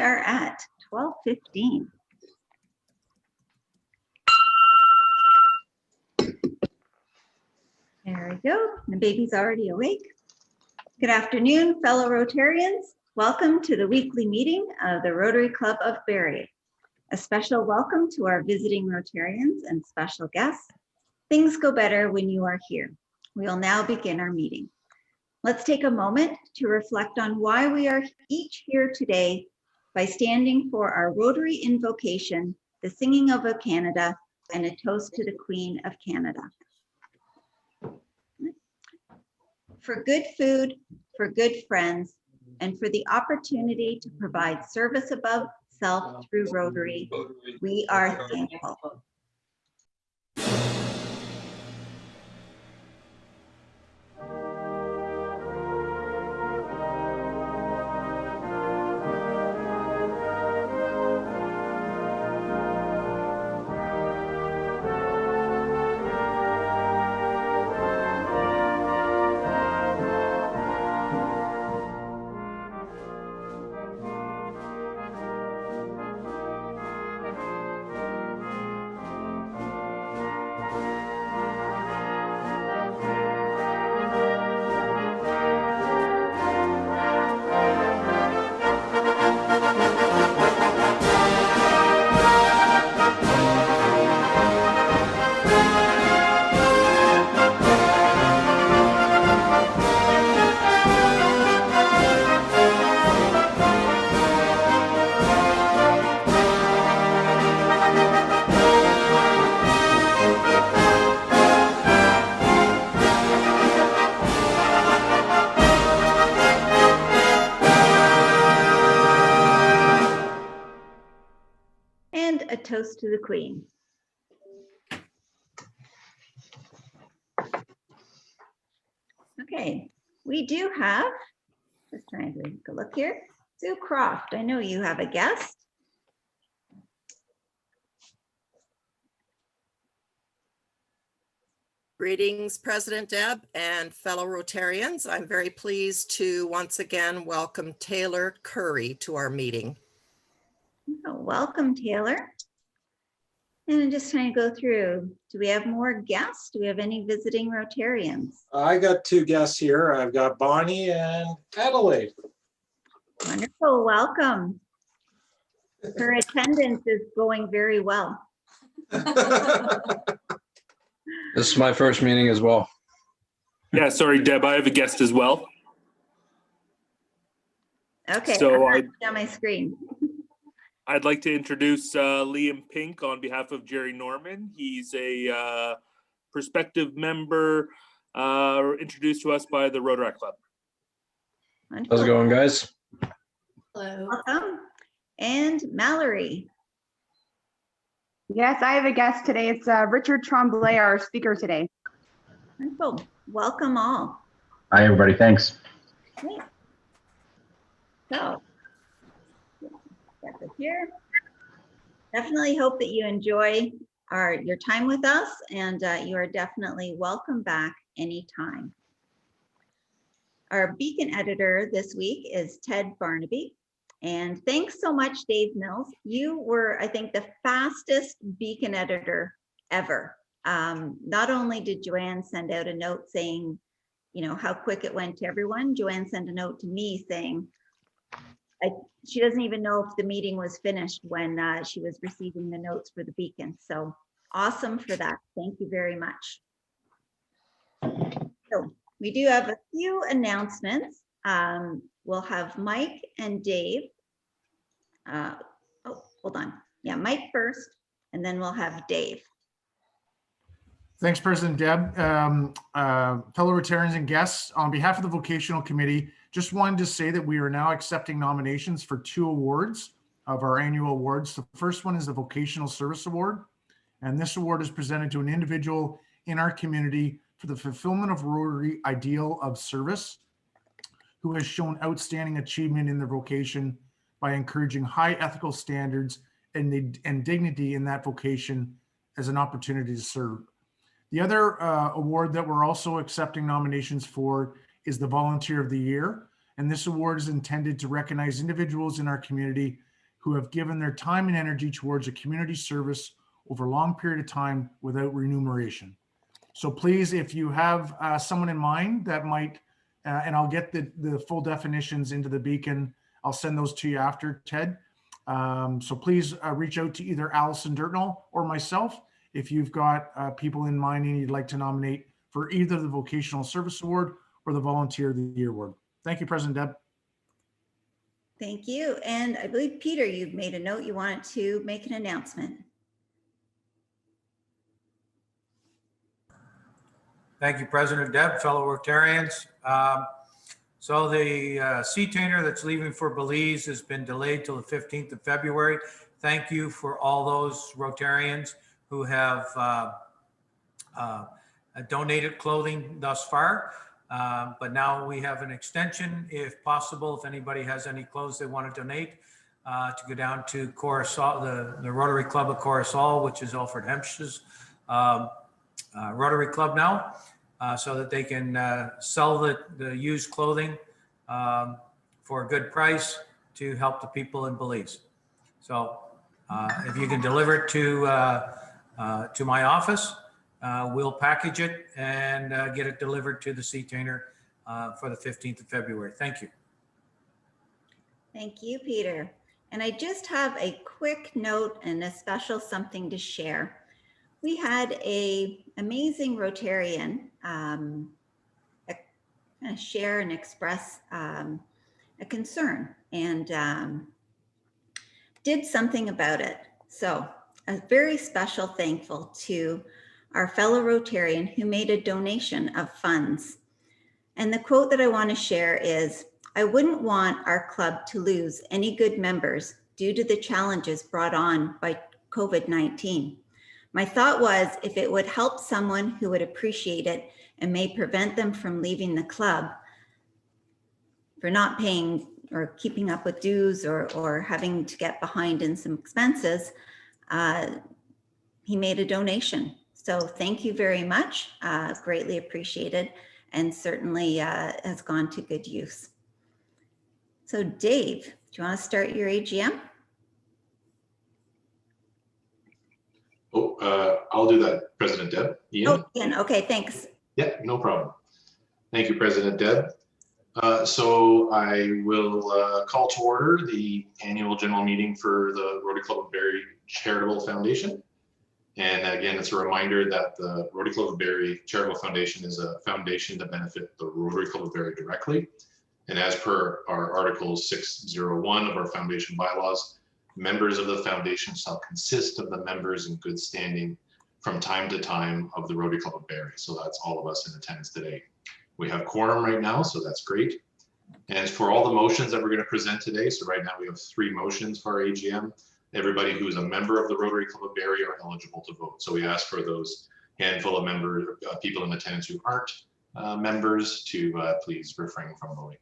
are at 12:15. There we go. The baby's already awake. Good afternoon, fellow Rotarians. Welcome to the weekly meeting of the Rotary Club of Barrie. A special welcome to our visiting Rotarians and special guests. Things go better when you are here. We will now begin our meeting. Let's take a moment to reflect on why we are each here today by standing for our Rotary Invocation, the Singing of Canada, and a toast to the Queen of Canada. For good food, for good friends, and for the opportunity to provide service above self through Rotary, we are thankful. A toast to the Queen. Okay, we do have, just trying to take a look here, Sue Croft. I know you have a guest. Greetings, President Deb and fellow Rotarians. I'm very pleased to once again welcome Taylor Curry to our meeting. Oh, welcome, Taylor. And I'm just trying to go through. Do we have more guests? Do we have any visiting Rotarians? I got two guests here. I've got Bonnie and Adelaide. Wonderful, welcome. Her attendance is going very well. This is my first meeting as well. Yeah, sorry, Deb, I have a guest as well. Okay, so I'm on my screen. I'd like to introduce Liam Pink on behalf of Jerry Norman. He's a prospective member introduced to us by the Rotary Club. Wonderful. How's it going, guys? Hello. Welcome. And Mallory. Yes, I have a guest today. It's Richard Trombley, our speaker today. Wonderful. Welcome all. Hi, everybody. Thanks. Great. So, get this here. Definitely hope that you enjoy your time with us, and you are definitely welcome back anytime. Our beacon editor this week is Ted Barnaby. And thanks so much, Dave Mills. You were, I think, the fastest beacon editor ever. Not only did Joanne send out a note saying, you know, how quick it went to everyone, Joanne sent a note to me saying, she doesn't even know if the meeting was finished when she was receiving the notes for the beacon. So awesome for that. Thank you very much. So we do have a few announcements. We'll have Mike and Dave. Oh, hold on. Yeah, Mike first, and then we'll have Dave. Thanks, President Deb. Fellow Rotarians and guests, on behalf of the Vocational Committee, just wanted to say that we are now accepting nominations for 2 awards of our annual awards. The first one is the Vocational Service Award, and this award is presented to an individual in our community for the fulfillment of Rotary ideal of service, who has shown outstanding achievement in their vocation by encouraging high ethical standards and dignity in that vocation as an opportunity to serve. The other award that we're also accepting nominations for is the Volunteer of the Year. And this award is intended to recognize individuals in our community who have given their time and energy towards a community service over a long period of time without remuneration. So please, if you have someone in mind that might, and I'll get the full definitions into the beacon, I'll send those to you after, Ted. So please reach out to either Allison Dirtnall or myself if you've got people in mind and you'd like to nominate for either the Vocational Service Award or the Volunteer of the Year Award. Thank you, President Deb. Thank you. And I believe, Peter, you've made a note. You wanted to make an announcement. Thank you, President Deb, fellow Rotarians. So the sea tainer that's leaving for Belize has been delayed till the 15th of February. Thank you for all those Rotarians who have donated clothing thus far. But now we have an extension, if possible, if anybody has any clothes they want to donate, to go down to Coruscant, the Rotary Club of Coruscant, which is Alfred Hempsh's Rotary Club now, so that they can sell the used clothing for a good price to help the people in Belize. So if you can deliver it to my office, we'll package it and get it delivered to the sea tainer for the 15th of February. Thank you. Thank you, Peter. And I just have a quick note and a special something to share. We had an amazing Rotarian share and express a concern and did something about it. So a very special thankful to our fellow Rotarian who made a donation of funds. And the quote that I want to share is, "I wouldn't want our club to lose any good members due to the challenges brought on by COVID-19. My thought was if it would help someone who would appreciate it and may prevent them from leaving the club for not paying or keeping up with dues or having to get behind in some expenses, he made a donation. So thank you very much, greatly appreciated, and certainly has gone to good use." So Dave, do you want to start your AGM? I'll do that, President Deb. Ian? Oh, Ian, okay, thanks. Yeah, no problem. Thank you, President Deb. So I will call to order the annual general meeting for the Rotary Club of Barrie Charitable Foundation. And again, it's a reminder that the Rotary Club of Barrie Charitable Foundation is a foundation to benefit the Rotary Club of Barrie directly. And as per our Article 601 of our foundation bylaws, members of the foundation shall consist of the members in good standing from time to time of the Rotary Club of Barrie. So that's all of us in attendance today. We have quorum right now, so that's great. And for all the motions that we're going to present today, so right now we have 3 motions for our AGM. Everybody who is a member of the Rotary Club of Barrie are eligible to vote. So we ask for those handful of members, people in attendance who aren't members to please refrain from voting.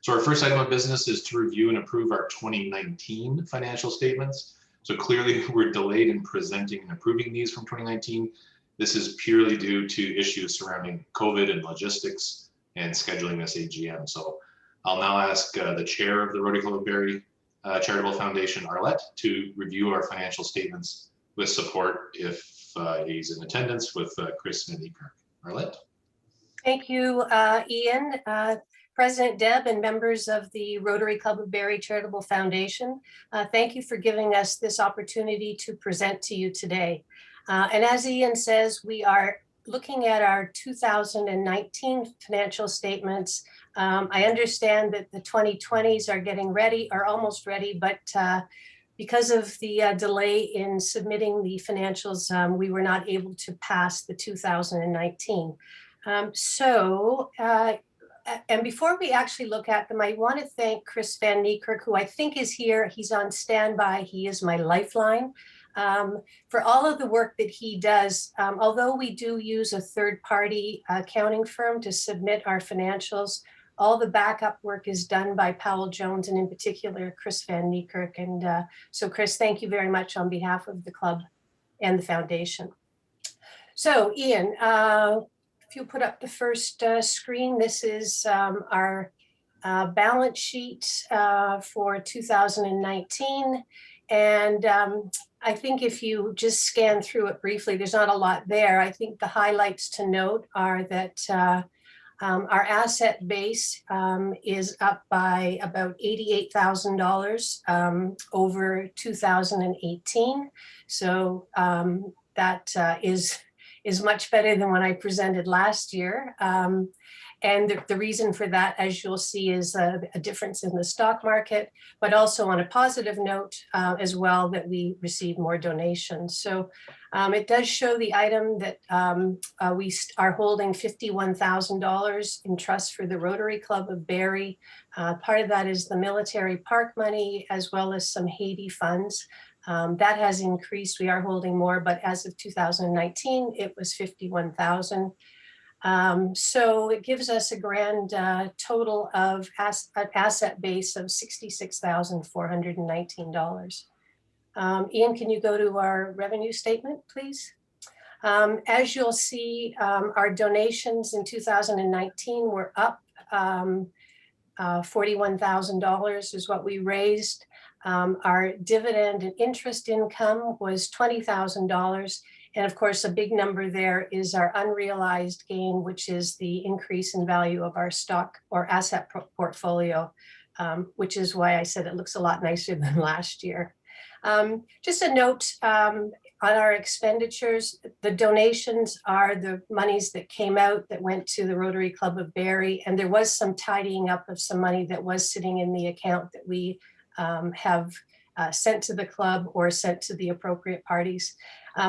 So our first item of business is to review and approve our 2019 financial statements. So clearly we're delayed in presenting and approving these from 2019. This is purely due to issues surrounding COVID and logistics and scheduling this AGM. So I'll now ask the chair of the Rotary Club of Barrie Charitable Foundation, Arlette, to review our financial statements with support if he's in attendance with Chris Van Niekerk. Arlette? Thank you, Ian. President Deb and members of the Rotary Club of Barrie Charitable Foundation, thank you for giving us this opportunity to present to you today. And as Ian says, we are looking at our 2019 financial statements. I understand that the 2020s are getting ready, are almost ready, but because of the delay in submitting the financials, we were not able to pass the 2019. And before we actually look at them, I want to thank Chris Van Niekerk, who I think is here. He's on standby. He is my lifeline for all of the work that he does. Although we do use a third-party accounting firm to submit our financials, all the backup work is done by Powell Jones and in particular, Chris Van Niekerk. And so Chris, thank you very much on behalf of the club and the foundation. So Ian, if you put up the first screen, this is our balance sheet for 2019. And I think if you just scan through it briefly, there's not a lot there. I think the highlights to note are that our asset base is up by about $88,000 over 2018. So that is much better than when I presented last year. And the reason for that, as you'll see, is a difference in the stock market, but also on a positive note as well, that we received more donations. So it does show the item that we are holding $51,000 in trust for the Rotary Club of Barrie. Part of that is the military park money, as well as some Haiti funds. That has increased. We are holding more, but as of 2019, it was $51,000. So it gives us a grand total of asset base of $66,419. Ian, can you go to our revenue statement, please? As you'll see, our donations in 2019 were up. $41,000 is what we raised. Our dividend and interest income was $20,000. And of course, a big number there is our unrealized gain, which is the increase in value of our stock or asset portfolio, which is why I said it looks a lot nicer than last year. Just a note on our expenditures, the donations are the monies that came out that went to the Rotary Club of Barrie, and there was some tidying up of some money that was sitting in the account that we have sent to the club or sent to the appropriate parties.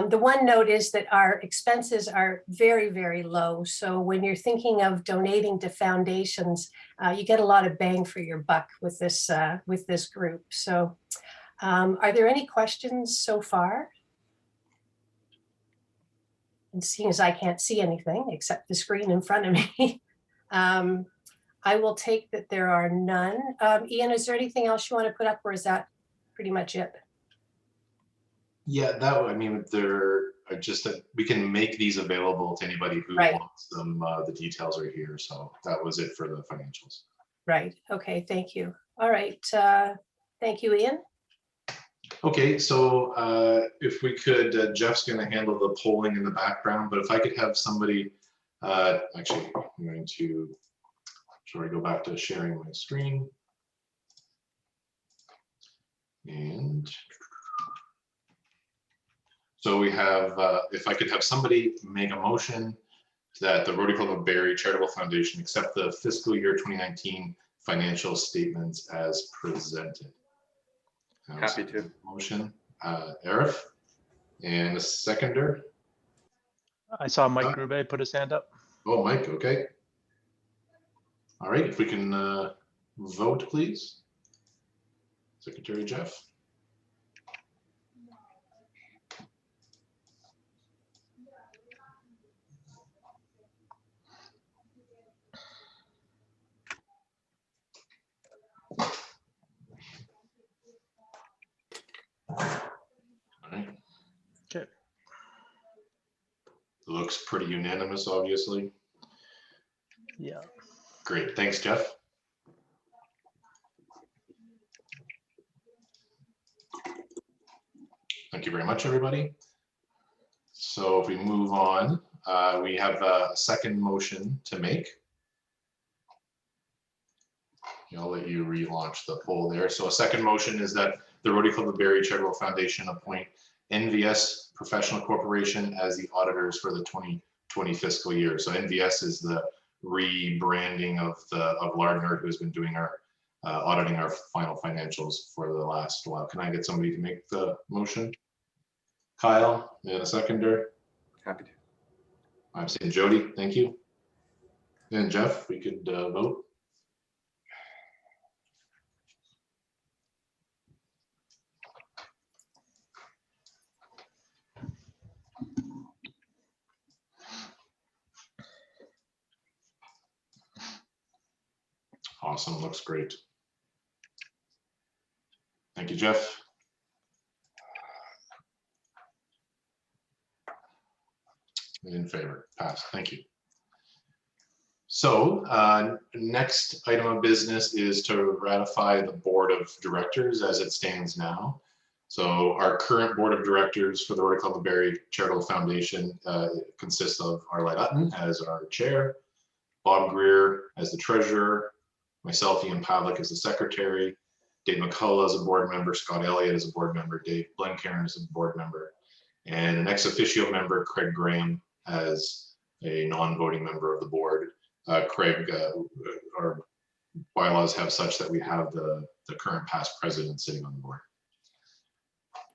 The one note is that our expenses are very, very low. So when you're thinking of donating to foundations, you get a lot of bang for your buck with this group. So are there any questions so far? And seeing as I can't see anything except the screen in front of me, I will take that there are none. Ian, is there anything else you want to put up, or is that pretty much it? Yeah, I mean, there are just that we can make these available to anybody who Right. wants them. The details are here. So that was it for the financials. Right. Okay. Thank you. All right. Thank you, Ian. Okay, so if we could, Jeff's going to handle the polling in the background, but if I could have somebody, actually, I'm going to, shall I go back to sharing my screen? And so we have, if I could have somebody make a motion that the Rotary Club of Barrie Charitable Foundation accept the fiscal year 2019 financial statements as presented. Happy to. Motion, Arif, and a seconder. I saw Mike Grube put his hand up. Oh, Mike, okay. All right, if we can vote, please. Secretary Jeff. All right. Okay. Looks pretty unanimous, obviously. Yeah. Great, thanks, Jeff. Thank you very much, everybody. So if we move on, we have a second motion to make. I'll let you relaunch the poll there. So a second motion is that the Rotary Club of Barrie Charitable Foundation appoint NVS Professional Corporation as the auditors for the 2020 fiscal year. So NVS is the rebranding of Lardner, who has been doing our auditing our final financials for the last while. Can I get somebody to make the motion? Kyle, and a seconder. Happy to. I'm saying Jody, thank you. And Jeff, we could vote. Awesome, looks great. Thank you, Jeff. In favor, passed, thank you. So next item of business is to ratify the board of directors as it stands now. So our current board of directors for the Rotary Club of Barrie Charitable Foundation consists of Arlette Utton as our chair, Bob Greer as the treasurer, myself, Ian Pavlik as the secretary, Dave McCullough as a board member, Scott Elliott as a board member, Dave Blencairn as a board member, and an ex officio member, Craig Graham, as a non-voting member of the board. Craig, our bylaws have such that we have the current past president sitting on the board.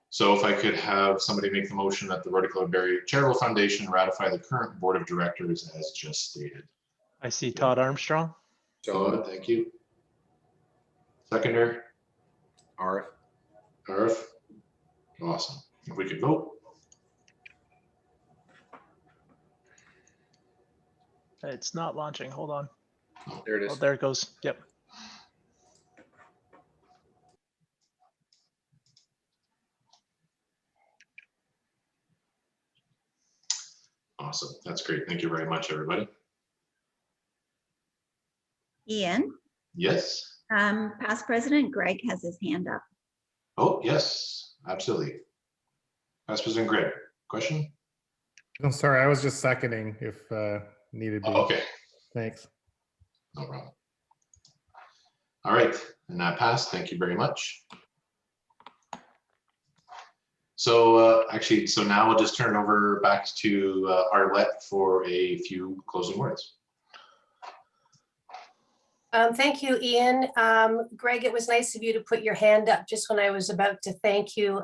So if I could have somebody make the motion that the Rotary Club of Barrie Charitable Foundation ratify the current board of directors as just stated. I see Todd Armstrong. Todd, thank you. Seconder? Arif. Arif? Awesome. If we could vote. It's not launching. Hold on. There it Oh, is. there it goes. Yep. Awesome. That's great. Thank you very much, everybody. Ian, Yes. past president Greg has his hand up. Oh, yes, absolutely. Vice President Greg, question? I'm sorry, I was just seconding if needed be. Oh, okay, Thanks. no problem. All right, and that passed. Thank you very much. So actually, so now we'll just turn it over back to Arlette for a few closing words. Thank you, Ian. Greg, it was nice of you to put your hand up just when I was about to thank you.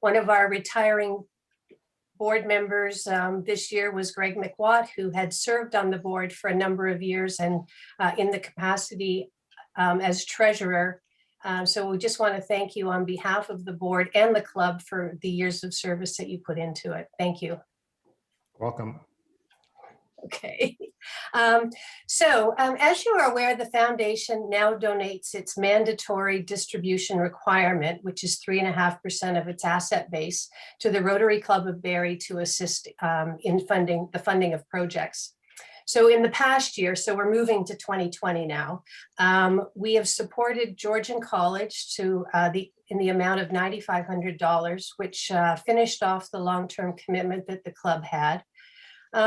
One of our retiring board members this year was Greg McWatt, who had served on the board for a number of years and in the capacity as treasurer. So we just want to thank you on behalf of the board and the club for the years of service that you put into it. Thank you. Welcome. Okay. As you are aware, the foundation now donates its mandatory distribution requirement, which is 3.5% of its asset base, to the Rotary Club of Barrie to assist in the funding of projects. So in the past year, so we're moving to 2020 now, we have supported Georgian College in the amount of $9,500, which finished off the long-term commitment that the club had.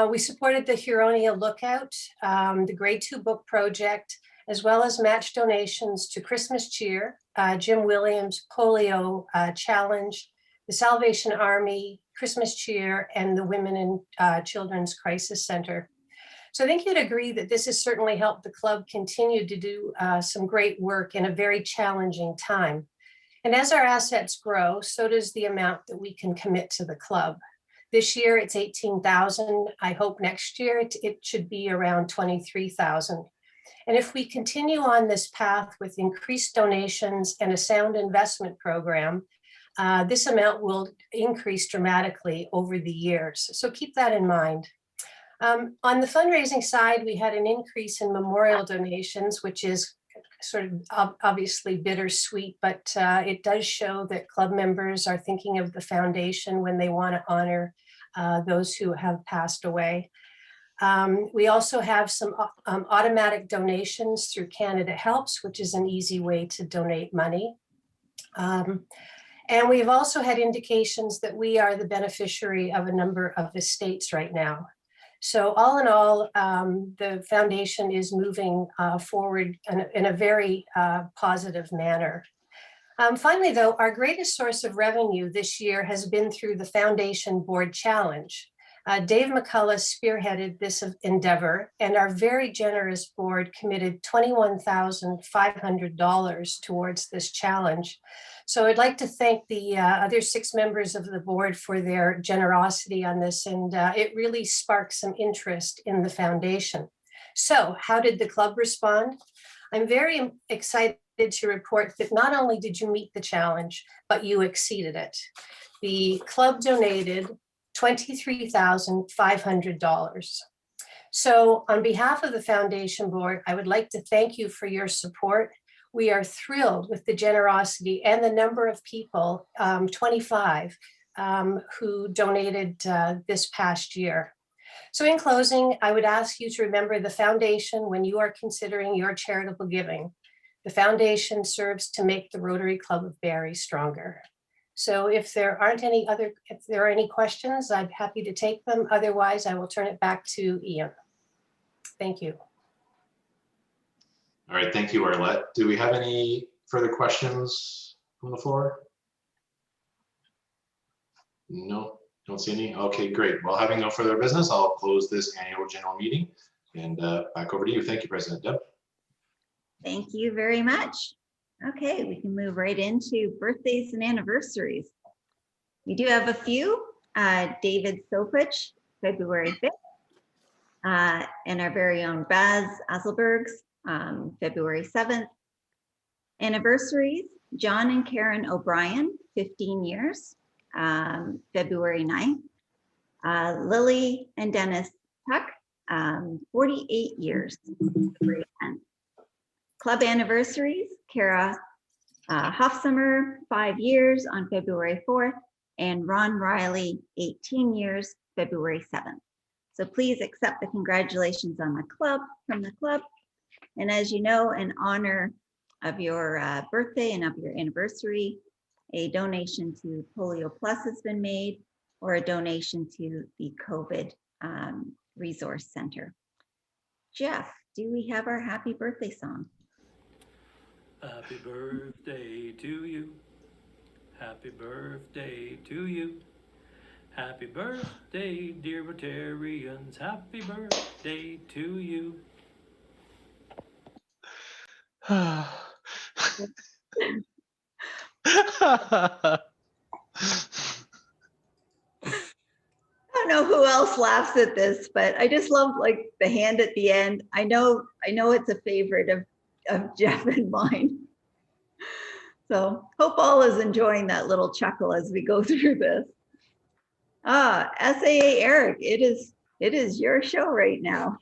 We supported the Huronia Lookout, the Grade 2 Book Project, as well as match donations to Christmas Cheer, Jim Williams Polio Challenge, the Salvation Army, Christmas Cheer, and the Women and Children's Crisis Center. So I think you'd agree that this has certainly helped the club continue to do some great work in a very challenging time. And as our assets grow, so does the amount that we can commit to the club. This year it's 18,000. I hope next year it should be around 23,000. And if we continue on this path with increased donations and a sound investment program, this amount will increase dramatically over the years. So keep that in mind. On the fundraising side, we had an increase in memorial donations, which is sort of obviously bittersweet, but it does show that club members are thinking of the foundation when they want to honor those who have passed away. We also have some automatic donations through Canada Helps, which is an easy way to donate money. And we've also had indications that we are the beneficiary of a number of estates right now. So all in all, the foundation is moving forward in a very positive manner. Finally, though, our greatest source of revenue this year has been through the Foundation Board Challenge. Dave McCullough spearheaded this endeavor, and our very generous board committed $21,500 towards this challenge. So I'd like to thank the other 6 members of the board for their generosity on this, and it really sparked some interest in the foundation. So how did the club respond? I'm very excited to report that not only did you meet the challenge, but you exceeded it. The club donated $23,500. So on behalf of the foundation board, I would like to thank you for your support. We are thrilled with the generosity and the number of people, 25, who donated this past year. So in closing, I would ask you to remember the foundation when you are considering your charitable giving. The foundation serves to make the Rotary Club of Barrie stronger. So if there are any questions, I'm happy to take them. Otherwise, I will turn it back to Ian. Thank you. All right, thank you, Arlette. Do we have any further questions from the floor? No, don't see any. Okay, great. Well, having no further business, I'll close this annual general meeting and back over to you. Thank you, President Deb. Thank you very much. Okay, we can move right into birthdays and anniversaries. We do have a few. David Sopich, February 5th. And our very own Baz Asselberg's, February 7th. Anniversaries, John and Karen O'Brien, 15 years, February 9th. Lily and Dennis Tuck, 48 years, February 10th. Club anniversaries, Kara Hofsummer, 5 years on February 4th, and Ron Riley, 18 years, February 7th. So please accept the congratulations on the club from the club. And as you know, in honor of your birthday and of your anniversary, a donation to Polio Plus has been made, or a donation to the COVID Resource Center. Jeff, do we have our happy birthday song? Happy birthday to you. Happy birthday to you. Happy birthday, dear Rotarians. Happy birthday to you. I don't know who else laughs at this, but I just love like the hand at the end. I know it's a favorite of Jeff and mine. So hope all is enjoying that little chuckle as we go through this. SAA Eric, it is your show right now.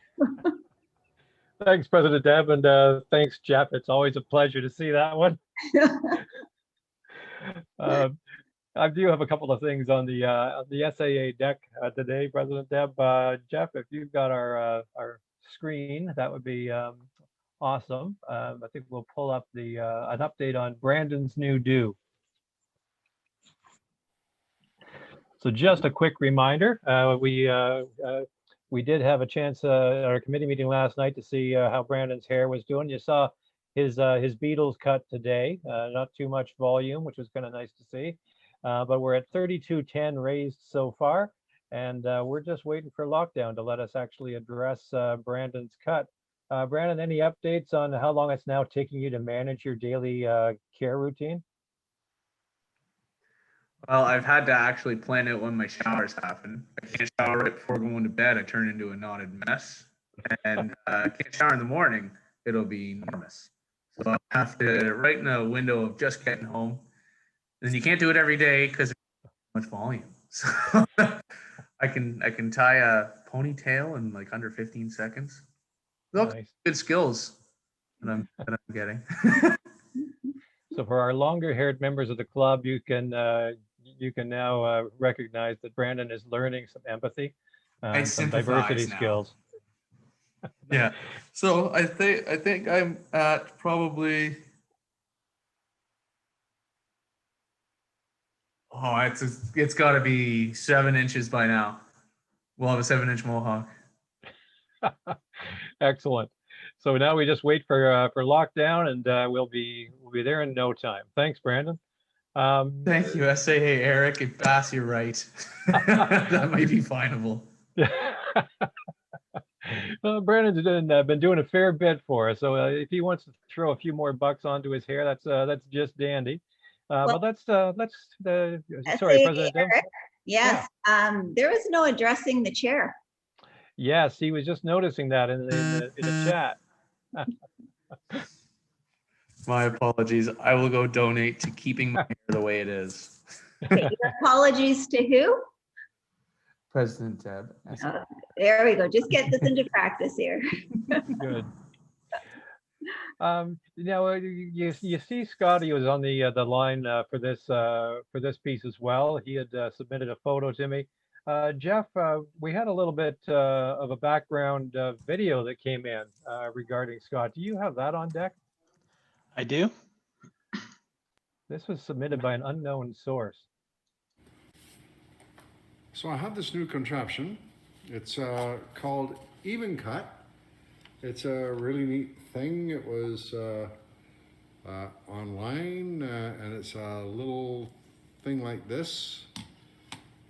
Thanks, President Deb, and thanks, Jeff. It's always a pleasure to see that one. I do have a couple of things on the SAA deck today, President Deb. Jeff, if you've got our screen, that would be awesome. I think we'll pull up the an update on Brandon's new due. So just a quick reminder, we did have a chance at our committee meeting last night to see how Brandon's hair was doing. You saw his Beatles cut today, not too much volume, which was kind of nice to see. But we're at 3210 raised so far, and we're just waiting for lockdown to let us actually address Brandon's cut. Brandon, any updates on how long it's now taking you to manage your daily care routine? Well, I've had to actually plan it when my showers happen. I can't shower right before going to bed. I turn into a knotted mess. And I can't shower in the morning. It'll be enormous. So I have to, right in the window of just getting home. And you can't do it every day because there's so much volume. So I can tie a ponytail in like under 15 seconds. Those Nice. Good skills that I'm getting. So for our longer-haired members of the club, you can now recognize that Brandon is learning some empathy, some diversity now. skills. Yeah. So I think I'm at probably. Oh, it's got to be 7 inches by now. We'll have a 7-inch mohawk. Excellent. So now we just wait for lockdown, and we'll be there in no time. Thanks, Brandon. Thank you, SAA Eric. If Bass, you're right. That might be finable. Well, Brandon's been doing a fair bit for us, so if he wants to throw a few more bucks onto his hair, that's just dandy. But let's sorry, President Deb. Yes, yeah. There was no addressing the chair. Yes, he was just noticing that in the chat. My apologies. I will go donate to keeping my hair the way it is. Okay, your apologies to who? President Deb. There we go. Just get this into practice here. Good. Now you see Scotty was on the line for this piece as well. He had submitted a photo to me. Jeff, we had a little bit of a background video that came in regarding Scott. Do you have that on deck? I do. This was submitted by an unknown source. So I have this new contraption. It's called Even Cut. It's a really neat thing. It was online, and it's a little thing like this.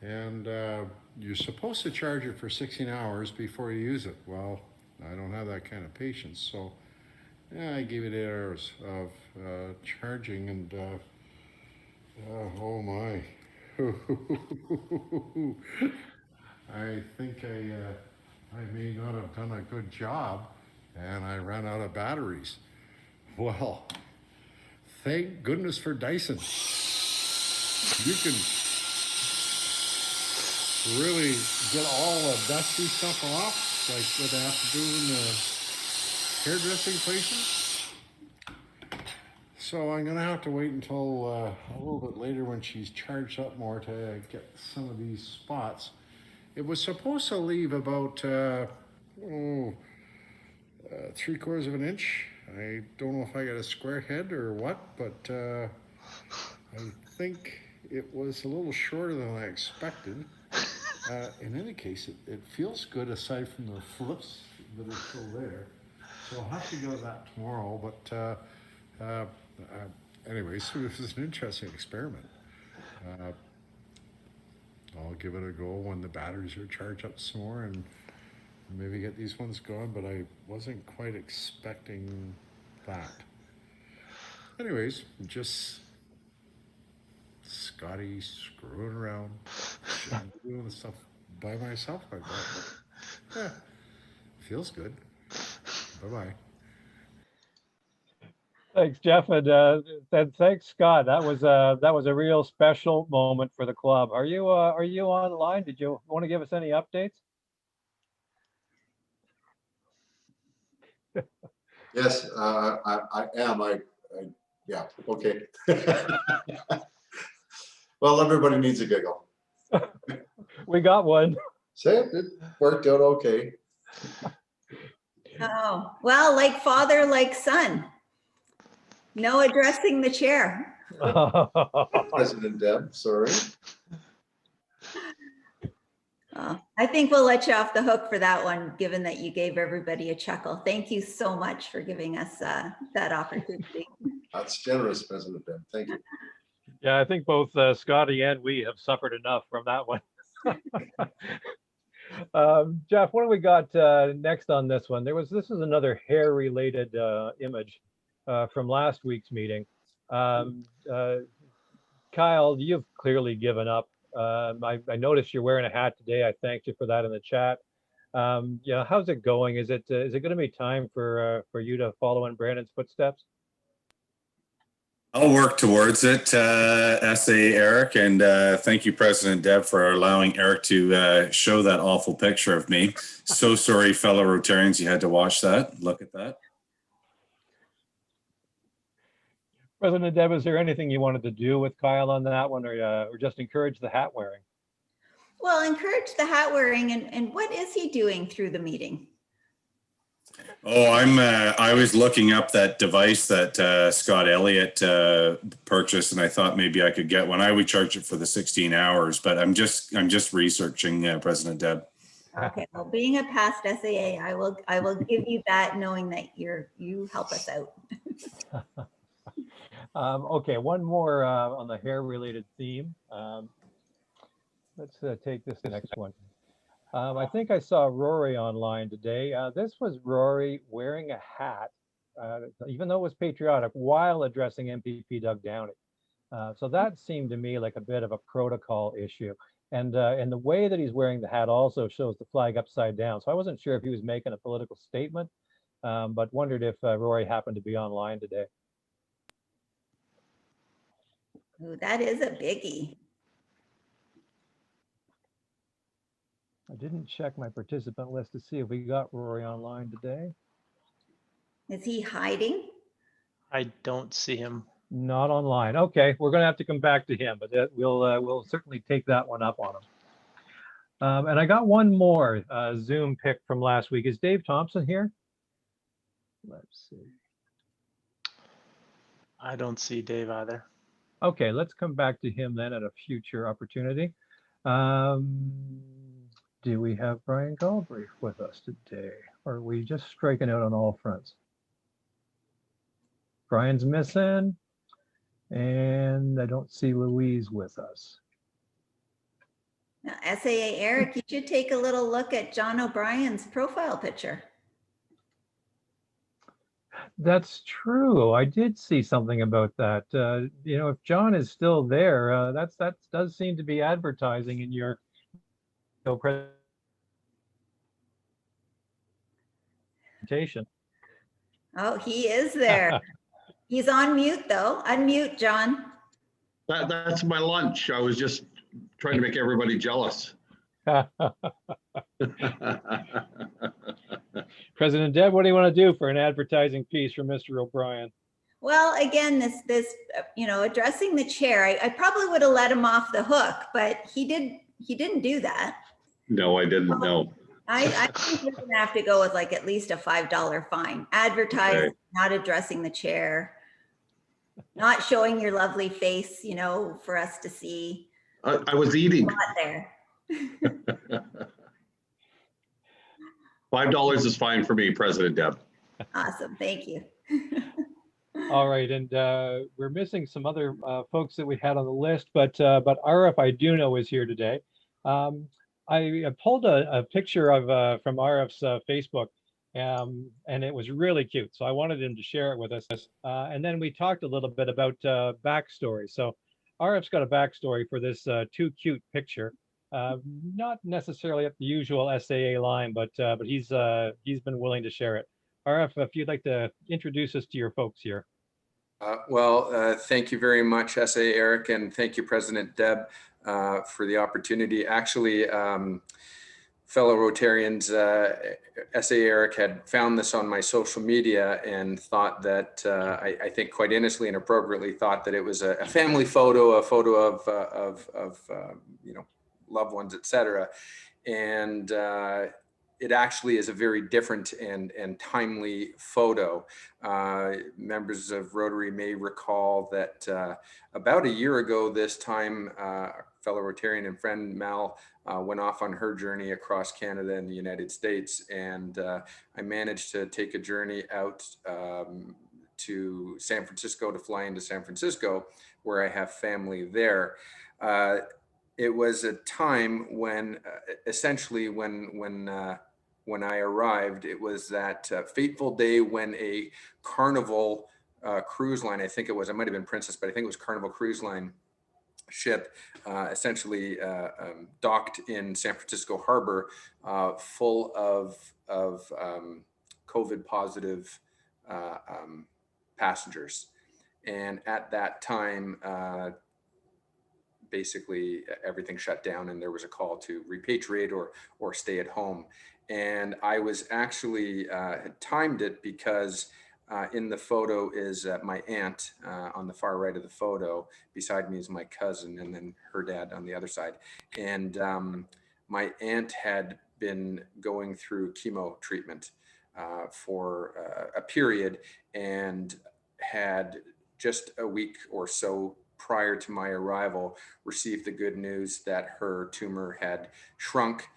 And you're supposed to charge it for 16 hours before you use it. Well, I don't have that kind of patience, so yeah, I gave it 8 hours of charging, and oh my. I think I may not have done a good job, and I ran out of batteries. Well, thank goodness for Dyson. You can really get all the dusty stuff off, like what they have to do in the hairdressing places. So I'm gonna have to wait until a little bit later when she's charged up more to get some of these spots. It was supposed to leave about 3/4 of an inch. I don't know if I got a square head or what, but I think it was a little shorter than I expected. In any case, it feels good aside from the flips that are still there. So I'll have to go to that tomorrow, but anyway, so this is an interesting experiment. I'll give it a go when the batteries are charged up some more and maybe get these ones going, but I wasn't quite expecting that. Anyways, just Scotty screwing around, doing the stuff by myself like that. But, yeah, feels good. Bye-bye. Thanks, Jeff, and thanks, Scott. That was a real special moment for the club. Are you online? Did you want to give us any updates? Yes, I am. Yeah, okay. Well, everybody needs a giggle. We got one. Say it worked out okay. Oh, well, like father, like son. No addressing the chair. President Deb, sorry. I think we'll let you off the hook for that one, given that you gave everybody a chuckle. Thank you so much for giving us that opportunity. That's generous, President Deb. Thank you. Yeah, I think both Scotty and we have suffered enough from that one. Jeff, what do we got next on this one? This is another hair-related image from last week's meeting. Kyle, you've clearly given up. I noticed you're wearing a hat today. I thanked you for that in the chat. Yeah, how's it going? Is it going to be time for you to follow in Brandon's footsteps? I'll work towards it, SA Eric, and thank you, President Deb, for allowing Eric to show that awful picture of me. So sorry, fellow Rotarians, you had to watch that. Look at that. President Deb, is there anything you wanted to do with Kyle on that one, or just encourage the hat wearing? Well, encourage the hat wearing, and what is he doing through the meeting? Oh, I was looking up that device that Scott Elliott purchased, and I thought maybe I could get one. I would charge it for the 16 hours, but I'm just researching, President Deb. Okay, well, being a past SAA, I will give you that, knowing that you help us out. Okay, one more on the hair-related theme. Let's take this next one. I think I saw Rory online today. This was Rory wearing a hat, even though it was patriotic, while addressing MPP Doug Downey. So that seemed to me like a bit of a protocol issue. And the way that he's wearing the hat also shows the flag upside down. So I wasn't sure if he was making a political statement, but wondered if Rory happened to be online today. Ooh, that is a biggie. I didn't check my participant list to see if we got Rory online today. Is he hiding? I don't see him. Not online. Okay, we're going to have to come back to him, but we'll certainly take that one up on him. And I got one more Zoom pick from last week. Is Dave Thompson here? Let's see. I don't see Dave either. Okay, let's come back to him then at a future opportunity. Do we have Brian Galbraith with us today? Or are we just striking out on all fronts? Brian's missing, and I don't see Louise with us. Now, SAA Eric, you should take a little look at John O'Brien's profile picture. That's true. I did see something about that. You know, if John is still there, that does seem to be advertising in your presentation. Oh, he is there. He's on mute though. Unmute, John. That's my lunch. I was just trying to make everybody jealous. President Deb, what do you want to do for an advertising piece for Mr. O'Brien? Well, again, this you know, addressing the chair, I probably would have let him off the hook, but he didn't do that. No, I didn't know. I think we're gonna have to go with like at least a $5 fine. Advertising, Okay. not addressing the chair, not showing your lovely face, you know, for us to see. I was eating. Not there. $5 is fine for me, President Deb. Awesome, thank you. All right, and we're missing some other folks that we had on the list, but RF I do know is here today. I pulled a picture of from RF's Facebook, and it was really cute. So I wanted him to share it with us. And then we talked a little bit about backstory. So RF's got a backstory for this too cute picture. Not necessarily at the usual SAA line, but he's been willing to share it. RF, if you'd like to introduce us to your folks here. Thank you very much, SA Eric, and thank you, President Deb, for the opportunity. Actually, fellow Rotarians, SA Eric had found this on my social media and thought that, I think quite innocently and appropriately thought that it was a family photo, a photo of you know, loved ones, etc. And it actually is a very different and timely photo. Members of Rotary may recall that about a year ago this time, fellow Rotarian and friend Mal went off on her journey across Canada and the United States. And I managed to take a journey out to San Francisco, to fly into San Francisco, where I have family there. It was a time when essentially when I arrived, it was that fateful day when a Carnival cruise line, I think it was, it might have been Princess, but I think it was Carnival Cruise Line ship, essentially docked in San Francisco Harbor, full of COVID positive passengers. And at that time, basically everything shut down and there was a call to repatriate or stay at home. And I was actually had timed it because in the photo is my aunt on the far right of the photo. Beside me is my cousin and then her dad on the other side. And my aunt had been going through chemo treatment for a period and had just a week or so prior to my arrival received the good news that her tumor had shrunk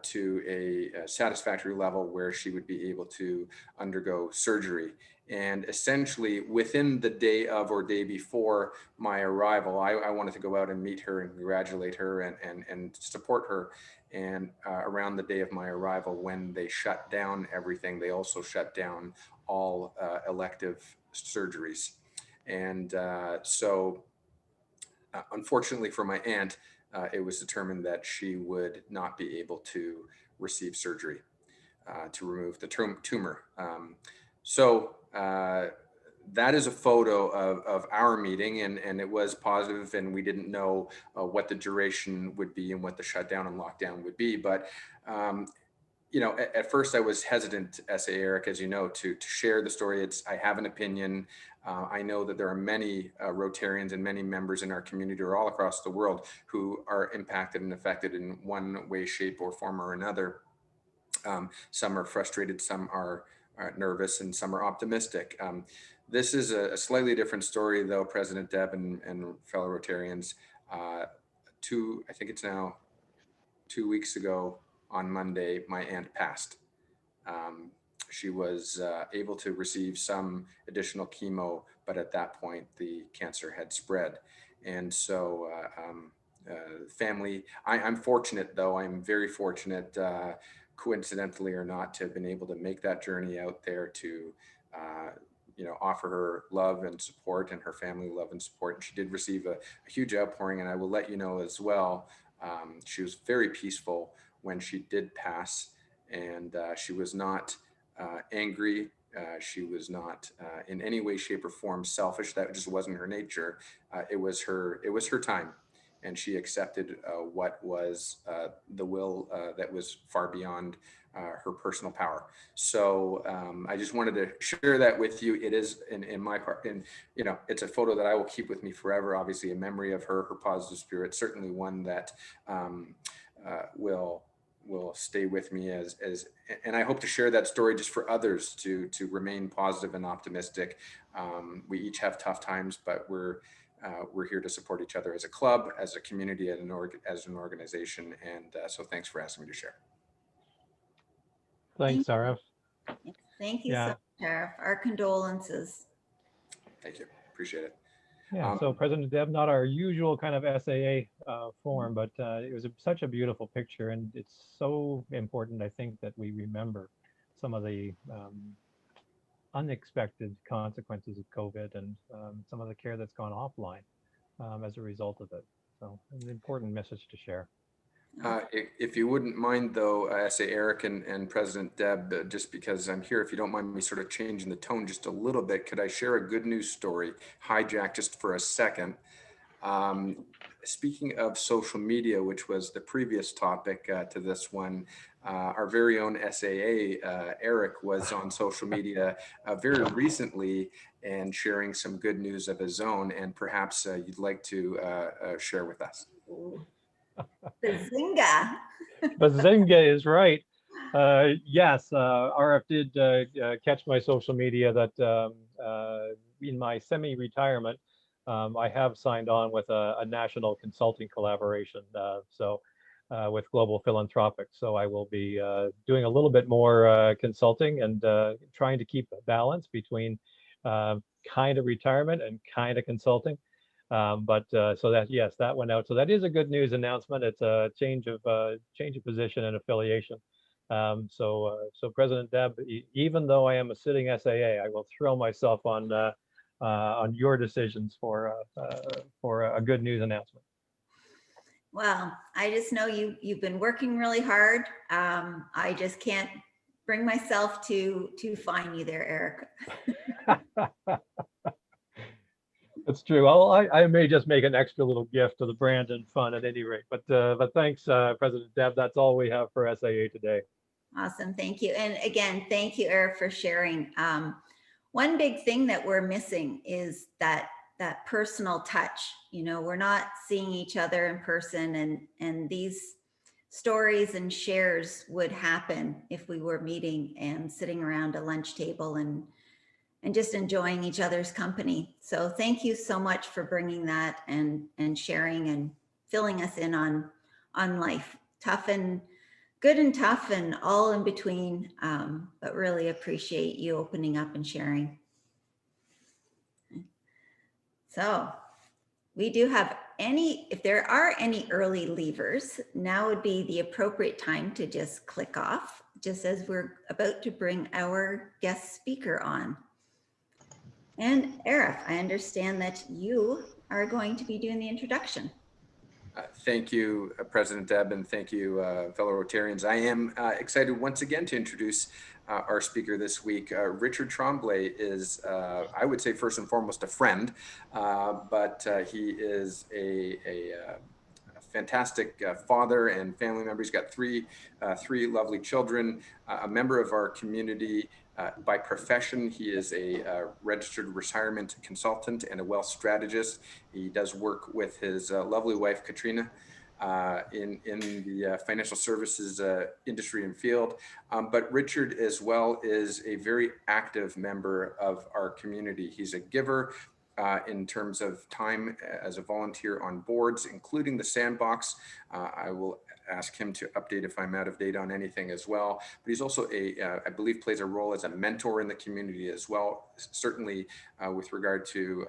to a satisfactory level where she would be able to undergo surgery. And essentially within the day of or day before my arrival, I wanted to go out and meet her and congratulate her and support her. And around the day of my arrival, when they shut down everything, they also shut down all elective surgeries. And so unfortunately for my aunt, it was determined that she would not be able to receive surgery to remove the tumor. So that is a photo of our meeting, and it was positive, and we didn't know what the duration would be and what the shutdown and lockdown would be. But you know, at first I was hesitant, S.A. Eric, as you know, to share the story. I have an opinion. I know that there are many Rotarians and many members in our community or all across the world who are impacted and affected in one way, shape, or form or another. Some are frustrated, some are nervous, and some are optimistic. This is a slightly different story, though, President Deb and fellow Rotarians. I think it's now 2 weeks ago on Monday, my aunt passed. She was able to receive some additional chemo, but at that point, the cancer had spread. And so family, I'm fortunate, though, I'm very fortunate, coincidentally or not, to have been able to make that journey out there to you know, offer her love and support, and her family love and support. And she did receive a huge outpouring, and I will let you know as well, she was very peaceful when she did pass, and she was not angry. She was not in any way, shape, or form selfish. That just wasn't her nature. It was her time, and she accepted what was the will that was far beyond her personal power. So I just wanted to share that with you. It is in my part, and you know, it's a photo that I will keep with me forever. Obviously, a memory of her positive spirit. Certainly one that will stay with me as, and I hope to share that story just for others to remain positive and optimistic. We each have tough times, but we're here to support each other as a club, as a community, as an organization. And so thanks for asking me to share. Thanks, Arif. Thank you so much, Arif. Our condolences. Thank you. Appreciate it. Yeah, so President Deb, not our usual kind of SAA form, but it was such a beautiful picture, and it's so important, I think, that we remember some of the unexpected consequences of COVID and some of the care that's gone offline as a result of it. So an important message to share. If you wouldn't mind, though, I say Eric and President Deb, just because I'm here, if you don't mind me sort of changing the tone just a little bit, could I share a good news story, hijack just for a second? Speaking of social media, which was the previous topic to this one, our very own SAA, Eric, was on social media very recently and sharing some good news of his own, and perhaps you'd like to share with us. Bazinga. Bazinga is right. Yes, RF did catch my social media that in my semi-retirement, I have signed on with a national consulting collaboration. With Global Philanthropic. So I will be doing a little bit more consulting and trying to keep a balance between kind of retirement and kind of consulting. So that, yes, that went out. So that is a good news announcement. It's a change of position and affiliation. So President Deb, even though I am a sitting SAA, I will throw myself on your decisions for a good news announcement. Well, I just know you've been working really hard. I just can't bring myself to find you there, Eric. That's true. I may just make an extra little gift to the Brandon Fund at any rate. But thanks, President Deb. That's all we have for SAA today. Awesome. Thank you. And again, thank you, Eric, for sharing. One big thing that we're missing is that personal touch. You know, we're not seeing each other in person, and these stories and shares would happen if we were meeting and sitting around a lunch table and just enjoying each other's company. So thank you so much for bringing that and sharing and filling us in on life, tough and good and tough and all in between, but really appreciate you opening up and sharing. So we do have if there are any early leavers, now would be the appropriate time to just click off, just as we're about to bring our guest speaker on. And Arif, I understand that you are going to be doing the introduction. Thank you, President Deb, and thank you, fellow Rotarians. I am excited once again to introduce our speaker this week. Richard Trombley is, I would say, first and foremost, a friend, but he is a fantastic father and family member. He's got three lovely children, a member of our community. By profession, he is a registered retirement consultant and a wealth strategist. He does work with his lovely wife, Katrina, in the financial services industry and field. But Richard as well is a very active member of our community. He's a giver in terms of time as a volunteer on boards, including the Sandbox. I will ask him to update if I'm out of date on anything as well. But he's also I believe plays a role as a mentor in the community as well, certainly with regard to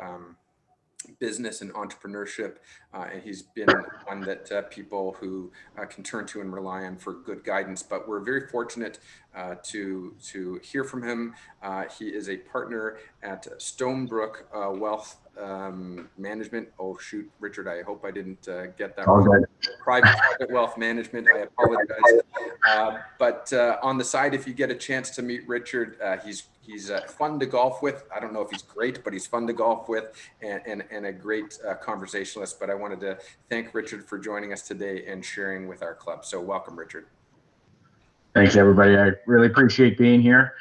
business and entrepreneurship, and he's been one that people who can turn to and rely on for good guidance. But we're very fortunate to hear from him. He is a partner at Stonebrook Wealth Management. Oh shoot, Richard, I hope I didn't get that wrong. Private Wealth Management. I apologize. But on the side, if you get a chance to meet Richard, he's fun to golf with. I don't know if he's great, but he's fun to golf with and a great conversationalist. But I wanted to thank Richard for joining us today and sharing with our club. So welcome, Richard. Thanks, everybody. I really appreciate being here.